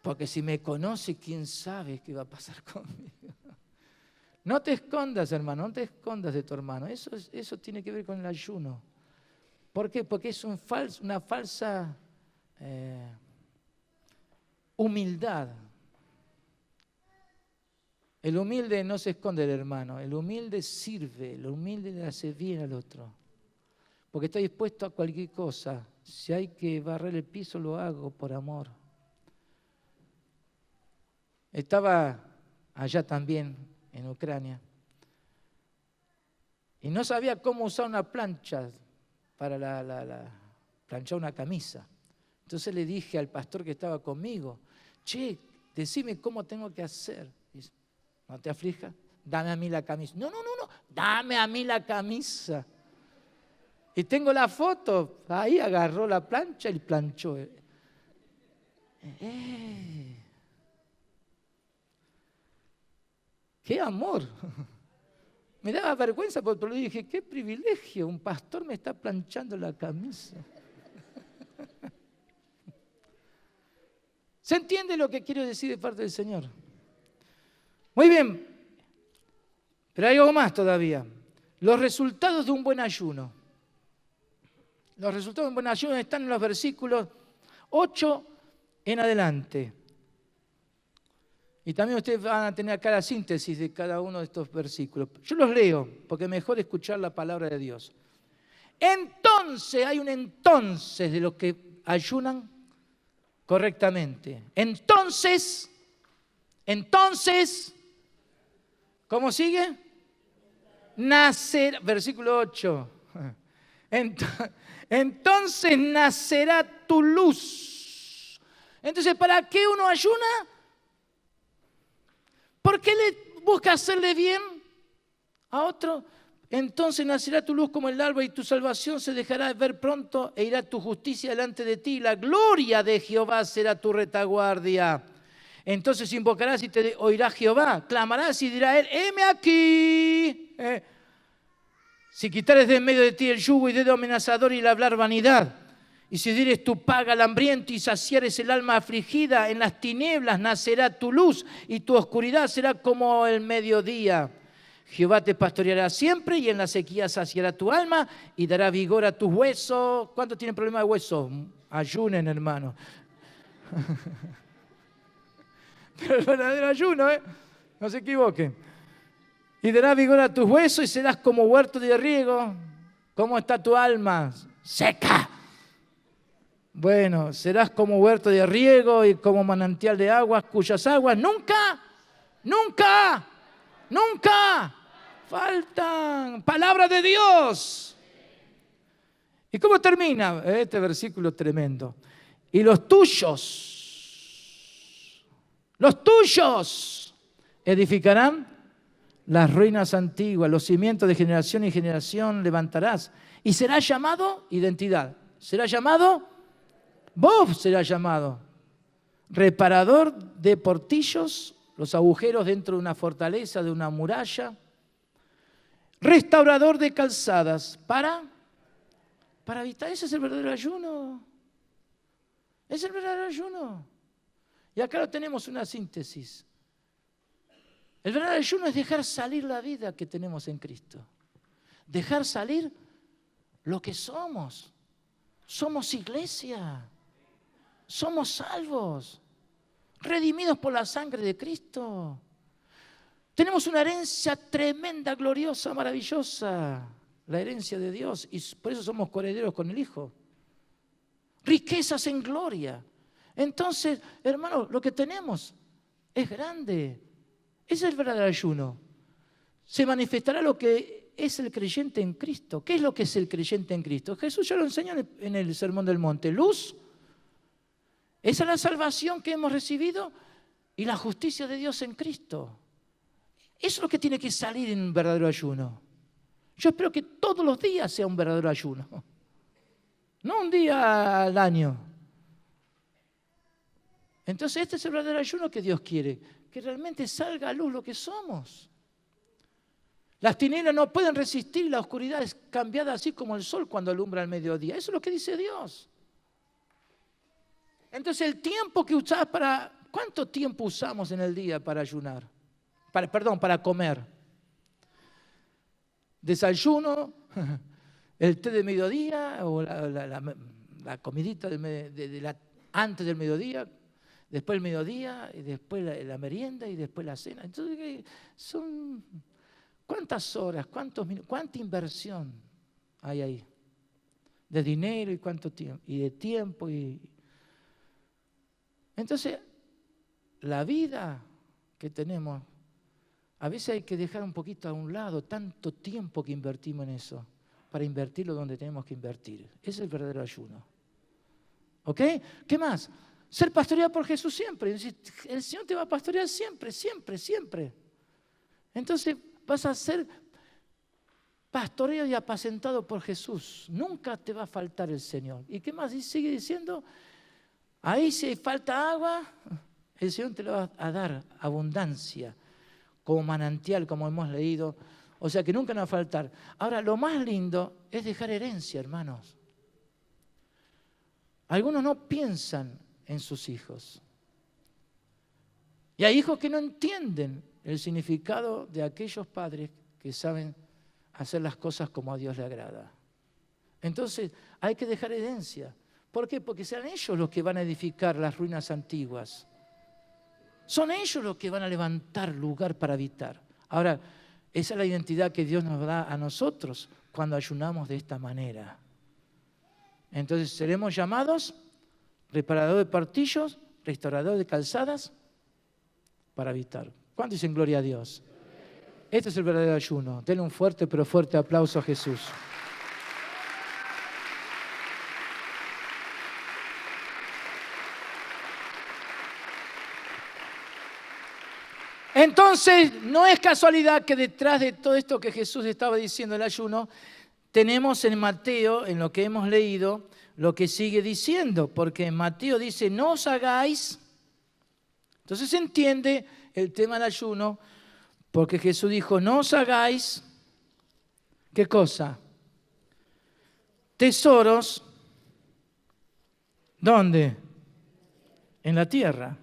Porque si me conoce, ¿quién sabe qué va a pasar conmigo? No te escondas, hermano, no te escondas de tu hermano. Eso tiene que ver con el ayuno. ¿Por qué? Porque es una falsa humildad. El humilde no se esconde del hermano, el humilde sirve, el humilde le hace bien al otro. Porque está dispuesto a cualquier cosa. Si hay que barrer el piso, lo hago por amor. Estaba allá también, en Ucrania, y no sabía cómo usar una plancha para planchar una camisa. Entonces le dije al pastor que estaba conmigo, che, decime cómo tengo que hacer. Dice, no te aflijas, dame a mí la camisa. No, dame a mí la camisa. Y tengo la foto, ahí agarró la plancha y planchó. ¡Qué amor! Me daba vergüenza, pero le dije, qué privilegio, un pastor me está planchando la camisa. ¿Se entiende lo que quiero decir de parte del Señor? Muy bien, pero hay algo más todavía. Los resultados de un buen ayuno. Los resultados de un buen ayuno están en los versículos 8 en adelante. Y también ustedes van a tener acá la síntesis de cada uno de estos versículos. Yo los leo, porque es mejor escuchar la palabra de Dios. Entonces, hay un entonces de los que ayunan correctamente. Entonces, ¿cómo sigue? Nacerá, versículo 8. Entonces nacerá tu luz. Entonces, ¿para qué uno ayuna? ¿Por qué le busca hacerle bien a otro? Entonces nacerá tu luz como el alba y tu salvación se dejará ver pronto e irá tu justicia delante de ti. La gloria de Jehová será tu retaguardia. Entonces invocarás y te oirá Jehová. Clamarás y dirá él, heme aquí. Si quitares de en medio de ti el yugo y dedo amenazador y el hablar vanidad. Y si dieres tu paga al hambriento y saciares el alma afligida, en las tinieblas nacerá tu luz y tu oscuridad será como el mediodía. Jehová te pastoreará siempre y en la sequía saciará tu alma y dará vigor a tus huesos. ¿Cuántos tienen problema de huesos? Ayunen, hermano. Pero el verdadero ayuno, no se equivoquen. Y dará vigor a tus huesos y serás como huerto de riego. ¿Cómo está tu alma? Seca. Bueno, serás como huerto de riego y como manantial de aguas, cuyas aguas nunca faltan. Palabra de Dios. ¿Y cómo termina? Este versículo tremendo. Y los tuyos edificarán las ruinas antiguas, los cimientos de generación en generación levantarás. Y será llamado, identidad, será llamado, vos será llamado, reparador de portillos, los agujeros dentro de una fortaleza, de una muralla, restaurador de calzadas, para habitar. Ese es el verdadero ayuno. Es el verdadero ayuno. Y acá tenemos una síntesis. El verdadero ayuno es dejar salir la vida que tenemos en Cristo. Dejar salir lo que somos. Somos iglesia. Somos salvos. Redimidos por la sangre de Cristo. Tenemos una herencia tremenda, gloriosa, maravillosa. La herencia de Dios. Y por eso somos coherederos con el Hijo. Riquezas en gloria. Entonces, hermanos, lo que tenemos es grande. Ese es el verdadero ayuno. Se manifestará lo que es el creyente en Cristo. ¿Qué es lo que es el creyente en Cristo? Jesús ya lo enseñó en el Sermón del Monte. Luz. Esa es la salvación que hemos recibido y la justicia de Dios en Cristo. Eso es lo que tiene que salir en un verdadero ayuno. Yo espero que todos los días sea un verdadero ayuno. No un día al año. Entonces este es el verdadero ayuno que Dios quiere. Que realmente salga a luz lo que somos. Las tinieblas no pueden resistir y la oscuridad es cambiada así como el sol cuando alumbra al mediodía. Eso es lo que dice Dios. Entonces el tiempo que usás para... ¿Cuánto tiempo usamos en el día para ayunar? Para comer. Desayuno, el té de mediodía o la comidita antes del mediodía, después el mediodía y después la merienda y después la cena. Entonces son ¿cuántas horas, cuántos minutos, cuánta inversión hay ahí? De dinero y cuánto tiempo, y de tiempo. Entonces, la vida que tenemos, a veces hay que dejar un poquito a un lado tanto tiempo que invertimos en eso, para invertirlo donde tenemos que invertir. Ese es el verdadero ayuno. ¿Ok? ¿Qué más? Ser pastoreado por Jesús siempre. El Señor te va a pastorear siempre, siempre, siempre. Entonces vas a ser pastoreado y apacentado por Jesús. Nunca te va a faltar el Señor. ¿Y qué más? Y sigue diciendo, ahí si falta agua, el Señor te lo va a dar abundancia, como manantial, como hemos leído. O sea que nunca nos va a faltar. Ahora, lo más lindo es dejar herencia, hermanos. Algunos no piensan en sus hijos. Y hay hijos que no entienden el significado de aquellos padres que saben hacer las cosas como a Dios le agrada. Entonces, hay que dejar herencia. ¿Por qué? Porque serán ellos los que van a edificar las ruinas antiguas. Son ellos los que van a levantar lugar para habitar. Ahora, esa es la identidad que Dios nos da a nosotros cuando ayunamos de esta manera. Entonces, seremos llamados reparador de portillos, restaurador de calzadas, para habitar. ¿Cuántos dicen gloria a Dios? Este es el verdadero ayuno. Denle un fuerte pero fuerte aplauso a Jesús. Entonces, no es casualidad que detrás de todo esto que Jesús estaba diciendo, el ayuno, tenemos en Mateo, en lo que hemos leído, lo que sigue diciendo, porque en Mateo dice, no os hagáis. Entonces se entiende el tema del ayuno, porque Jesús dijo, no os hagáis, ¿qué cosa? Tesoros, ¿dónde? En la tierra.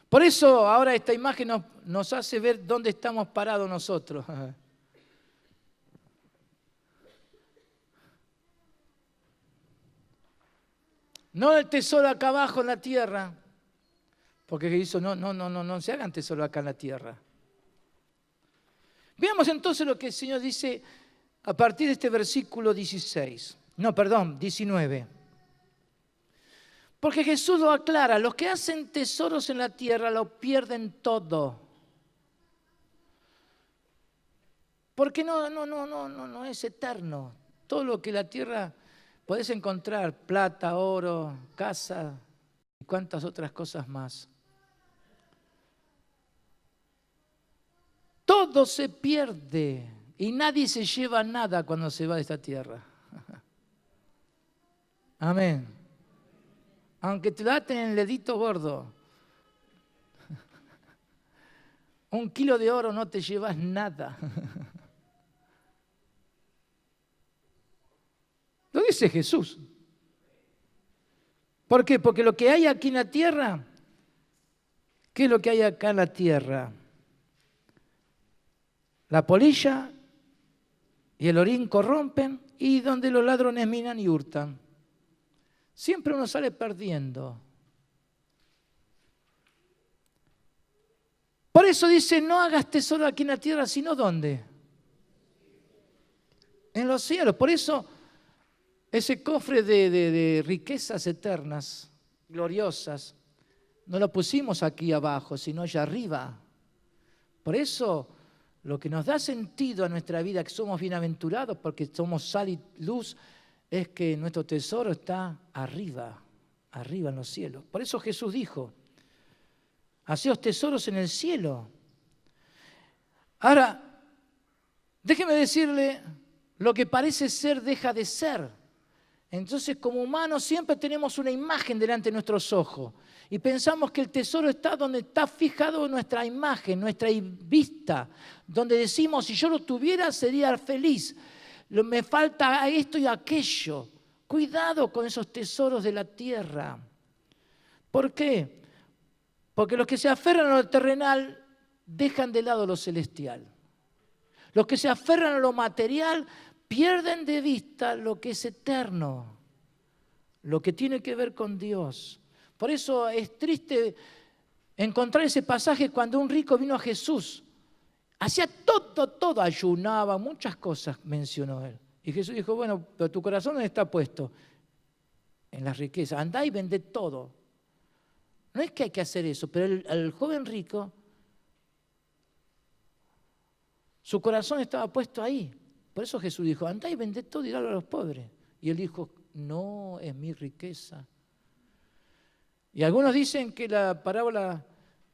Por eso ahora esta imagen nos hace ver dónde estamos parados nosotros. No el tesoro acá abajo en la tierra, porque Jesús no se hagan tesoro acá en la tierra. Veamos entonces lo que el Señor dice a partir de este versículo 19. Porque Jesús lo aclara, los que hacen tesoros en la tierra lo pierden todo. Porque no es eterno. Todo lo que la tierra podés encontrar, plata, oro, casa y cuantas otras cosas más. Todo se pierde y nadie se lleva nada cuando se va de esta tierra. Amén. Aunque te daten el dedito gordo, 1 kilo de oro no te llevas nada. Lo dice Jesús. ¿Por qué? Porque lo que hay aquí en la tierra, ¿qué es lo que hay acá en la tierra? La polilla y el orín corrompen y donde los ladrones minan y hurtan. Siempre uno sale perdiendo. Por eso dice, no hagas tesoro aquí en la tierra, sino ¿dónde? En los cielos. Por eso ese cofre de riquezas eternas, gloriosas, no lo pusimos aquí abajo, sino allá arriba. Por eso lo que nos da sentido a nuestra vida, que somos bienaventurados porque somos sal y luz, es que nuestro tesoro está arriba en los cielos. Por eso Jesús dijo, haceos tesoros en el cielo. Ahora, déjeme decirle, lo que parece ser deja de ser. Entonces, como humanos siempre tenemos una imagen delante de nuestros ojos y pensamos que el tesoro está donde está fijado nuestra imagen, nuestra vista, donde decimos, si yo lo tuviera sería feliz, me falta esto y aquello. Cuidado con esos tesoros de la tierra. ¿Por qué? Porque los que se aferran a lo terrenal dejan de lado lo celestial. Los que se aferran a lo material pierden de vista lo que es eterno, lo que tiene que ver con Dios. Por eso es triste encontrar ese pasaje cuando un rico vino a Jesús. Hacía todo, ayunaba, muchas cosas mencionó él. Y Jesús dijo, bueno, pero tu corazón ¿dónde está puesto? En las riquezas. Andá y vendé todo. No es que hay que hacer eso, pero el joven rico, su corazón estaba puesto ahí. Por eso Jesús dijo, andá y vendé todo y dalo a los pobres. Y él dijo, no es mi riqueza. Y algunos dicen que la parábola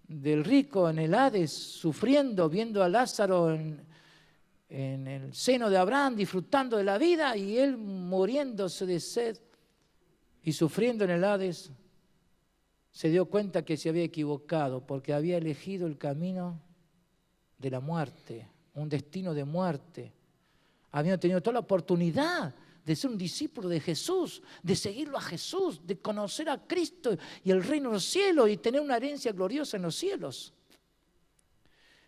del rico en el Hades, sufriendo, viendo a Lázaro en el seno de Abraham, disfrutando de la vida, y él muriéndose de sed y sufriendo en el Hades, se dio cuenta que se había equivocado porque había elegido el camino de la muerte, un destino de muerte. Había tenido toda la oportunidad de ser un discípulo de Jesús, de seguirlo a Jesús, de conocer a Cristo y el reino de los cielos y tener una herencia gloriosa en los cielos.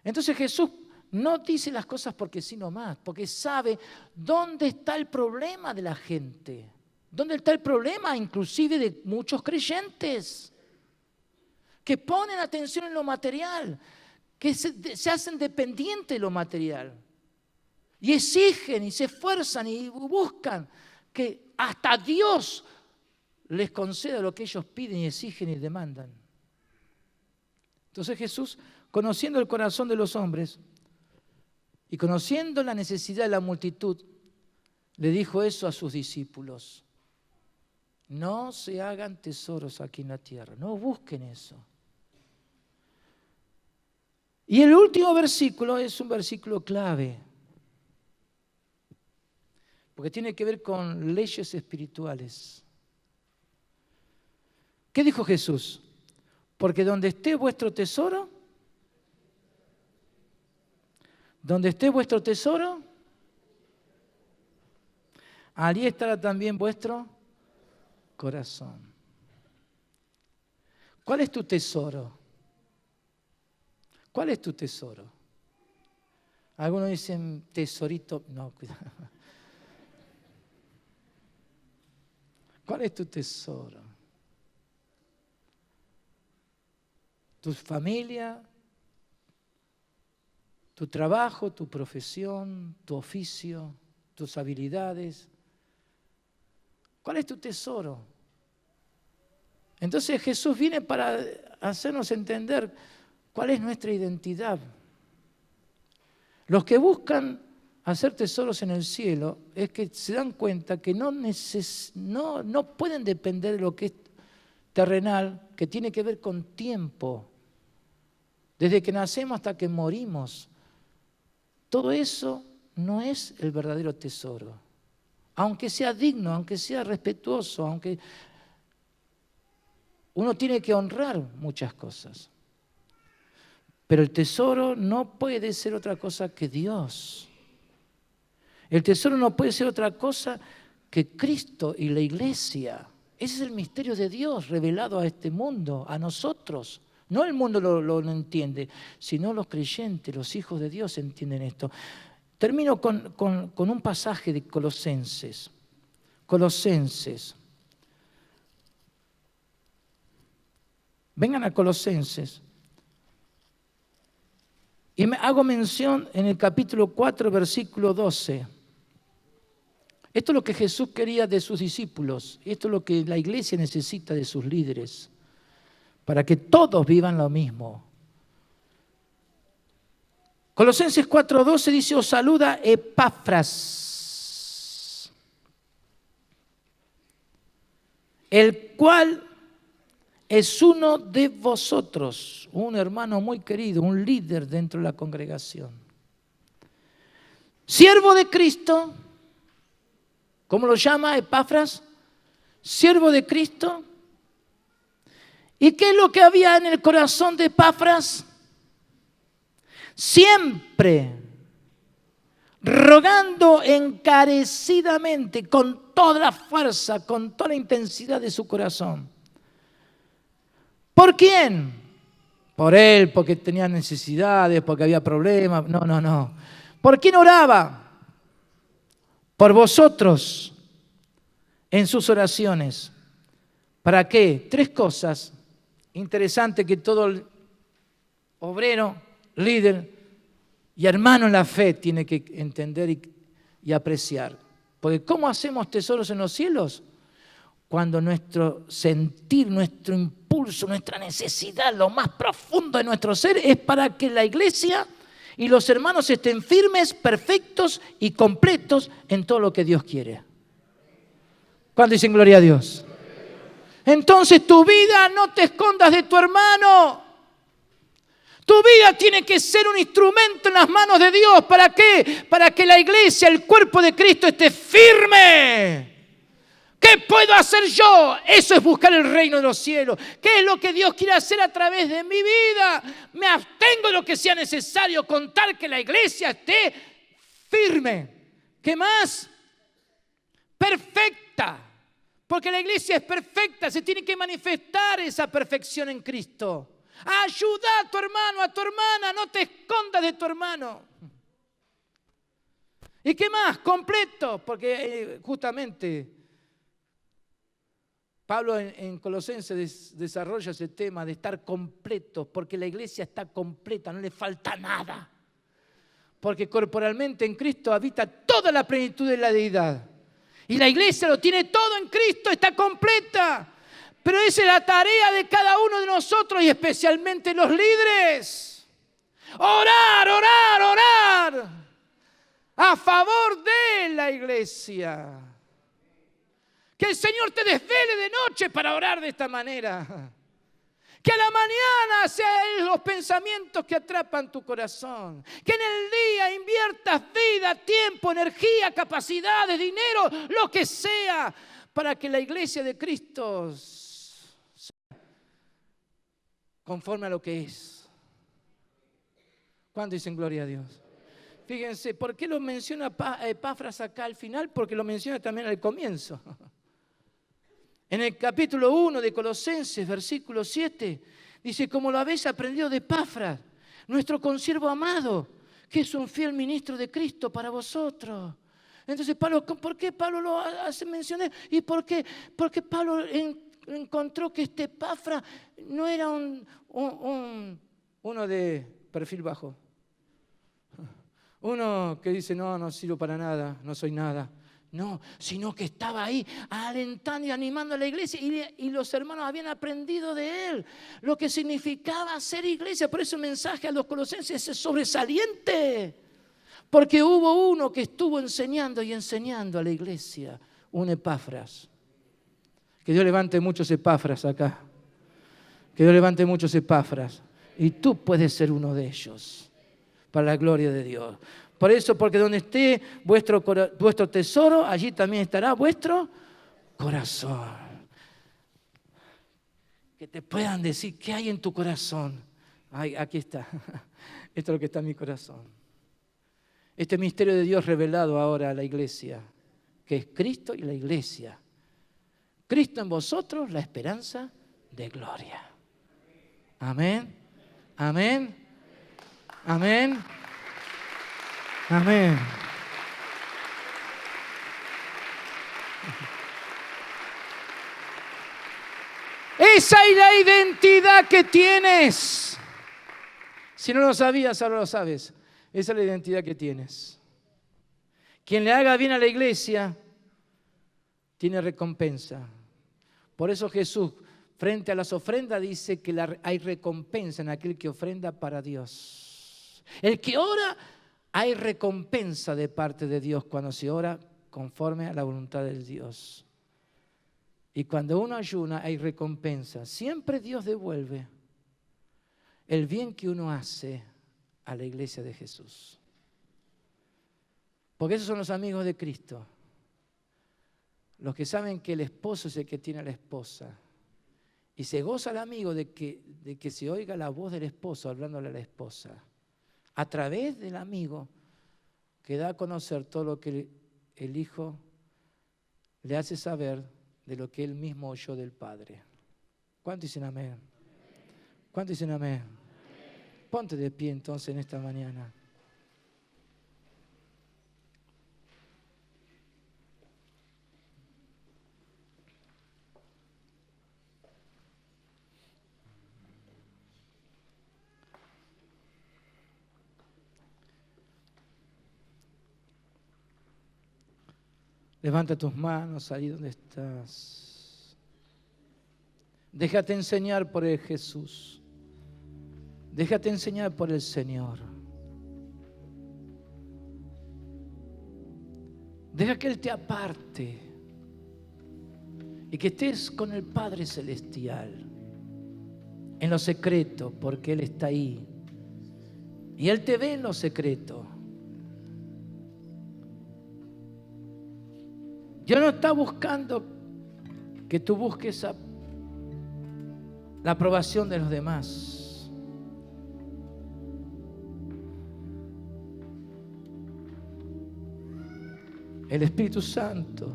Entonces Jesús no dice las cosas porque sí nomás, porque sabe dónde está el problema de la gente, dónde está el problema inclusive de muchos creyentes que ponen atención en lo material, que se hacen dependientes de lo material. Y exigen y se esfuerzan y buscan que hasta Dios les conceda lo que ellos piden y exigen y demandan. Entonces Jesús, conociendo el corazón de los hombres y conociendo la necesidad de la multitud, le dijo eso a sus discípulos. No se hagan tesoros aquí en la tierra, no busquen eso. Y el último versículo es un versículo clave, porque tiene que ver con leyes espirituales. ¿Qué dijo Jesús? Porque donde esté vuestro tesoro, allí estará también vuestro corazón. ¿Cuál es tu tesoro? ¿Cuál es tu tesoro? Algunos dicen tesorito, no, cuidado. ¿Cuál es tu tesoro? ¿Tu familia? ¿Tu trabajo? ¿Tu profesión? ¿Tu oficio? ¿Tus habilidades? ¿Cuál es tu tesoro? Entonces Jesús viene para hacernos entender cuál es nuestra identidad. Los que buscan hacer tesoros en el cielo es que se dan cuenta que no pueden depender de lo que es terrenal, que tiene que ver con tiempo. Desde que nacemos hasta que morimos. Todo eso no es el verdadero tesoro. Aunque sea digno, aunque sea respetuoso, aunque uno tiene que honrar muchas cosas. Pero el tesoro no puede ser otra cosa que Dios. El tesoro no puede ser otra cosa que Cristo y la iglesia. Ese es el misterio de Dios revelado a este mundo, a nosotros. No el mundo lo entiende, sino los creyentes, los hijos de Dios entienden esto. Termino con un pasaje de Colosenses. Colosenses. Vengan a Colosenses. Y hago mención en el capítulo 4, versículo 12. Esto es lo que Jesús quería de sus discípulos. Esto es lo que la iglesia necesita de sus líderes. Para que todos vivan lo mismo. Colosenses 4:12 dice, os saluda Epafras, el cual es uno de vosotros, un hermano muy querido, un líder dentro de la congregación. Siervo de Cristo, ¿cómo lo llama Epafras? Siervo de Cristo. ¿Y qué es lo que había en el corazón de Epafras? Siempre rogando encarecidamente, con toda la fuerza, con toda la intensidad de su corazón. ¿Por quién? Por él, porque tenía necesidades, porque había problemas. No. ¿Por quién oraba? Por vosotros en sus oraciones. ¿Para qué? 3 cosas interesantes que todo obrero, líder y hermano en la fe tiene que entender y apreciar. Porque ¿cómo hacemos tesoros en los cielos? Cuando nuestro sentir, nuestro impulso, nuestra necesidad, lo más profundo de nuestro ser es para que la iglesia y los hermanos estén firmes, perfectos y completos en todo lo que Dios quiere. ¿Cuándo dicen gloria a Dios? Entonces tu vida no te escondas de tu hermano. Tu vida tiene que ser un instrumento en las manos de Dios. ¿Para qué? Para que la iglesia, el cuerpo de Cristo esté firme. ¿Qué puedo hacer yo? Eso es buscar el reino de los cielos. ¿Qué es lo que Dios quiere hacer a través de mi vida? Me abstengo de lo que sea necesario con tal que la iglesia esté firme. ¿Qué más? Perfecta. Porque la iglesia es perfecta, se tiene que manifestar esa perfección en Cristo. Ayuda a tu hermano, a tu hermana, no te escondas de tu hermano. ¿Y qué más? Completo, porque justamente Pablo en Colosenses desarrolla ese tema de estar completos, porque la iglesia está completa, no le falta nada. Porque corporalmente en Cristo habita toda la plenitud de la deidad. Y la iglesia lo tiene todo en Cristo, está completa. Pero esa es la tarea de cada uno de nosotros y especialmente los líderes. Orar, orar, orar a favor de la iglesia. Que el Señor te desvele de noche para orar de esta manera. Que a la mañana sean los pensamientos que atrapan tu corazón. Que en el día inviertas vida, tiempo, energía, capacidades, dinero, lo que sea, para que la iglesia de Cristo sea conforme a lo que es. ¿Cuándo dicen gloria a Dios? Fíjense, ¿por qué lo menciona Epafras acá al final? Porque lo menciona también al comienzo. En el capítulo 1 de Colosenses, versículo 7, dice, como lo habéis aprendido de Epafras, nuestro consiervo amado, que es un fiel ministro de Cristo para vosotros. Entonces, ¿por qué Pablo lo hace mencionar? ¿Y por qué? Porque Pablo encontró que este Epafras no era uno de perfil bajo. Uno que dice, no sirvo para nada, no soy nada. No, sino que estaba ahí alentando y animando a la iglesia y los hermanos habían aprendido de él lo que significaba ser iglesia. Por eso el mensaje a los colosenses es sobresaliente, porque hubo uno que estuvo enseñando y enseñando a la iglesia, un Epafras. Que Dios levante muchos Epafras acá, que Dios levante muchos Epafras, y tú puedes ser uno de ellos, para la gloria de Dios. Por eso, porque donde esté vuestro tesoro, allí también estará vuestro corazón. Que te puedan decir, ¿qué hay en tu corazón? Ay, aquí está. Esto es lo que está en mi corazón. Este misterio de Dios revelado ahora a la iglesia, que es Cristo y la iglesia. Cristo en vosotros, la esperanza de gloria. Amén. Amén. Amén. Amén. Esa es la identidad que tienes. Si no lo sabías, ahora lo sabes. Esa es la identidad que tienes. Quien le haga bien a la iglesia tiene recompensa. Por eso Jesús, frente a las ofrendas, dice que hay recompensa en aquel que ofrenda para Dios. El que ora, hay recompensa de parte de Dios cuando se ora conforme a la voluntad de Dios. Y cuando uno ayuna, hay recompensa. Siempre Dios devuelve el bien que uno hace a la iglesia de Jesús. Porque esos son los amigos de Cristo. Los que saben que el esposo es el que tiene a la esposa. Y se goza el amigo de que se oiga la voz del esposo hablándole a la esposa. A través del amigo que da a conocer todo lo que el hijo le hace saber de lo que él mismo oyó del Padre. ¿Cuántos dicen amén? ¿Cuántos dicen amén? Ponte de pie entonces en esta mañana. Levanta tus manos ahí donde estás. Déjate enseñar por el Jesús. Déjate enseñar por el Señor. Deja que Él te aparte y que estés con el Padre Celestial en lo secreto, porque Él está ahí y Él te ve en lo secreto. Dios no está buscando que tú busques la aprobación de los demás. El Espíritu Santo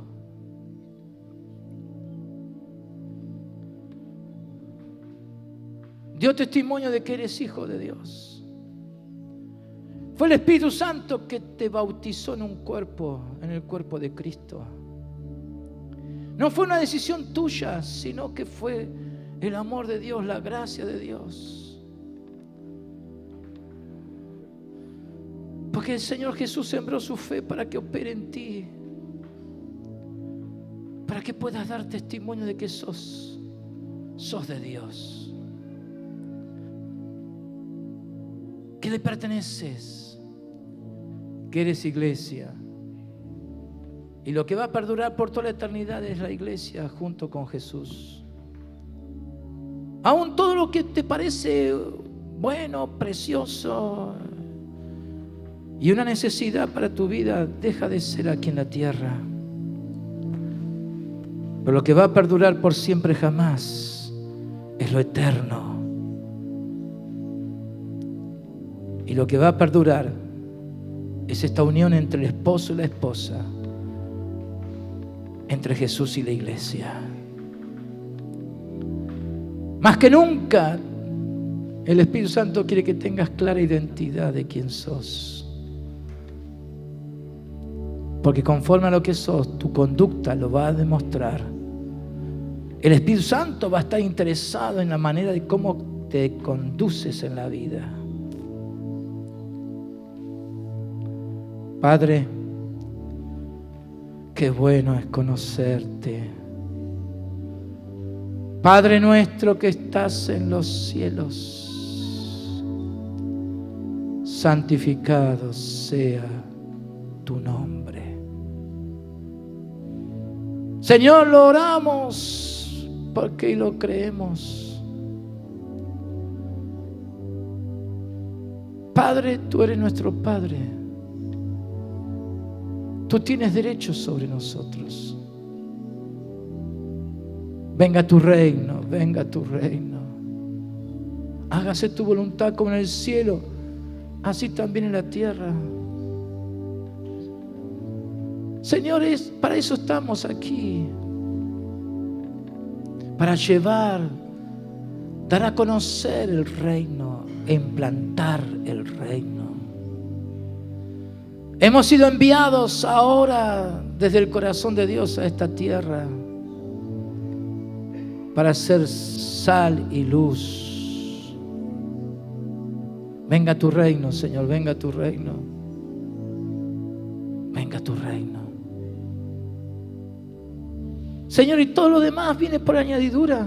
dio testimonio de que eres hijo de Dios. Fue el Espíritu Santo que te bautizó en el cuerpo de Cristo. No fue una decisión tuya, sino que fue el amor de Dios, la gracia de Dios. Porque el Señor Jesús sembró su fe para que opere en ti, para que puedas dar testimonio de que sos de Dios, que le perteneces, que eres iglesia. Y lo que va a perdurar por toda la eternidad es la iglesia junto con Jesús. Aún todo lo que te parece bueno, precioso y una necesidad para tu vida deja de ser aquí en la tierra. Pero lo que va a perdurar por siempre jamás es lo eterno. Y lo que va a perdurar es esta unión entre el esposo y la esposa, entre Jesús y la iglesia. Más que nunca, el Espíritu Santo quiere que tengas clara identidad de quién sos. Porque conforme a lo que sos, tu conducta lo va a demostrar. El Espíritu Santo va a estar interesado en la manera de cómo te conduces en la vida. Padre, Qué bueno es conocerte. Padre nuestro que estás en los cielos, santificado sea tu nombre. Señor, lo oramos porque lo creemos. Padre, tú eres nuestro Padre. Tú tienes derechos sobre nosotros. Venga tu reino, venga tu reino. Hágase tu voluntad como en el cielo, así también en la tierra. Señores, para eso estamos aquí. Para llevar, dar a conocer el reino, implantar el reino. Hemos sido enviados ahora desde el corazón de Dios a esta tierra para ser sal y luz. Venga tu reino, Señor, venga tu reino. Venga tu reino. Señor, y todo lo demás viene por añadidura.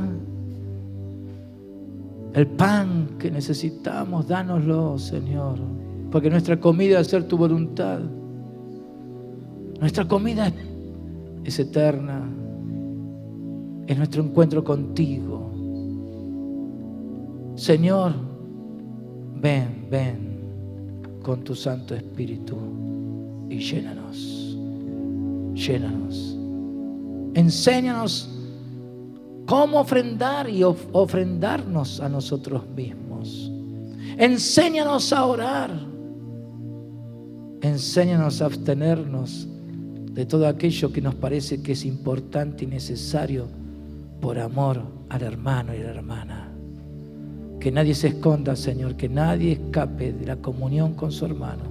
El pan que necesitamos, dánoslo, Señor. Porque nuestra comida es hacer tu voluntad. Nuestra comida es eterna. Es nuestro encuentro contigo. Señor, ven, ven con tu Santo Espíritu y llénanos. Llénanos. Enséñanos cómo ofrendar y ofrendarnos a nosotros mismos. Enséñanos a orar. Enséñanos a abstenernos de todo aquello que nos parece que es importante y necesario por amor al hermano y a la hermana. Que nadie se esconda, Señor, que nadie escape de la comunión con su hermano.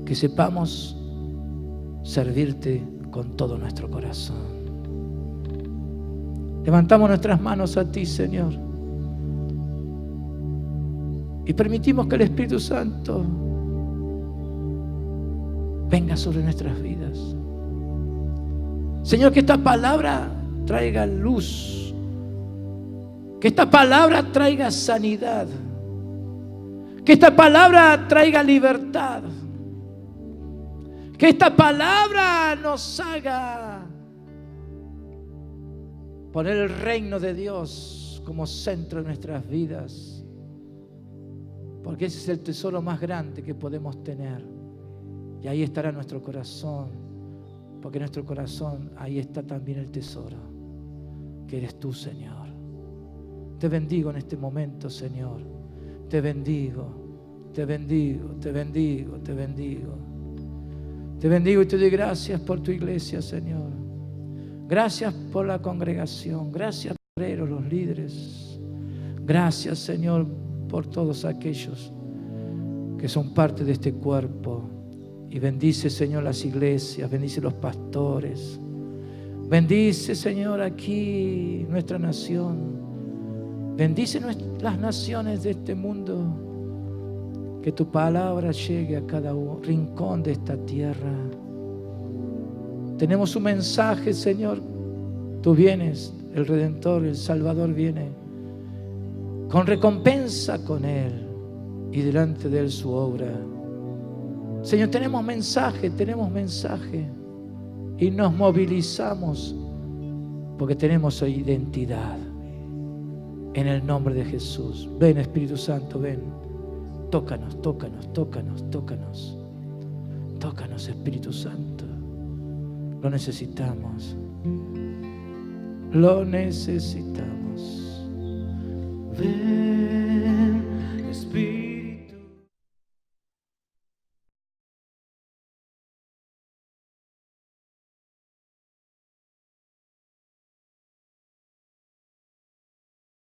Que sepamos servirte con todo nuestro corazón. Levantamos nuestras manos a ti, Señor, y permitimos que el Espíritu Santo venga sobre nuestras vidas. Señor, que esta palabra traiga luz, que esta palabra traiga sanidad, que esta palabra traiga libertad, que esta palabra nos haga poner el reino de Dios como centro de nuestras vidas, porque ese es el tesoro más grande que podemos tener. Y ahí estará nuestro corazón, porque en nuestro corazón ahí está también el tesoro, que eres tú, Señor. Te bendigo en este momento, Señor. Te bendigo, te bendigo, te bendigo, te bendigo. Te bendigo y te doy gracias por tu iglesia, Señor. Gracias por la congregación. Gracias por los líderes. Gracias, Señor, por todos aquellos que son parte de este cuerpo. Y bendice, Señor, las iglesias, bendice los pastores. Bendice, Señor, aquí nuestra nación. Bendice las naciones de este mundo. Que tu palabra llegue a cada rincón de esta tierra. Tenemos un mensaje, Señor. Tú vienes, el Redentor, el Salvador viene. Con recompensa con Él y delante de Él su obra. Señor, tenemos mensaje y nos movilizamos porque tenemos identidad en el nombre de Jesús. Ven, Espíritu Santo, ven, tócanos, tócanos, tócanos, tócanos, tócanos, Espíritu Santo, lo necesitamos, lo necesitamos. Ven.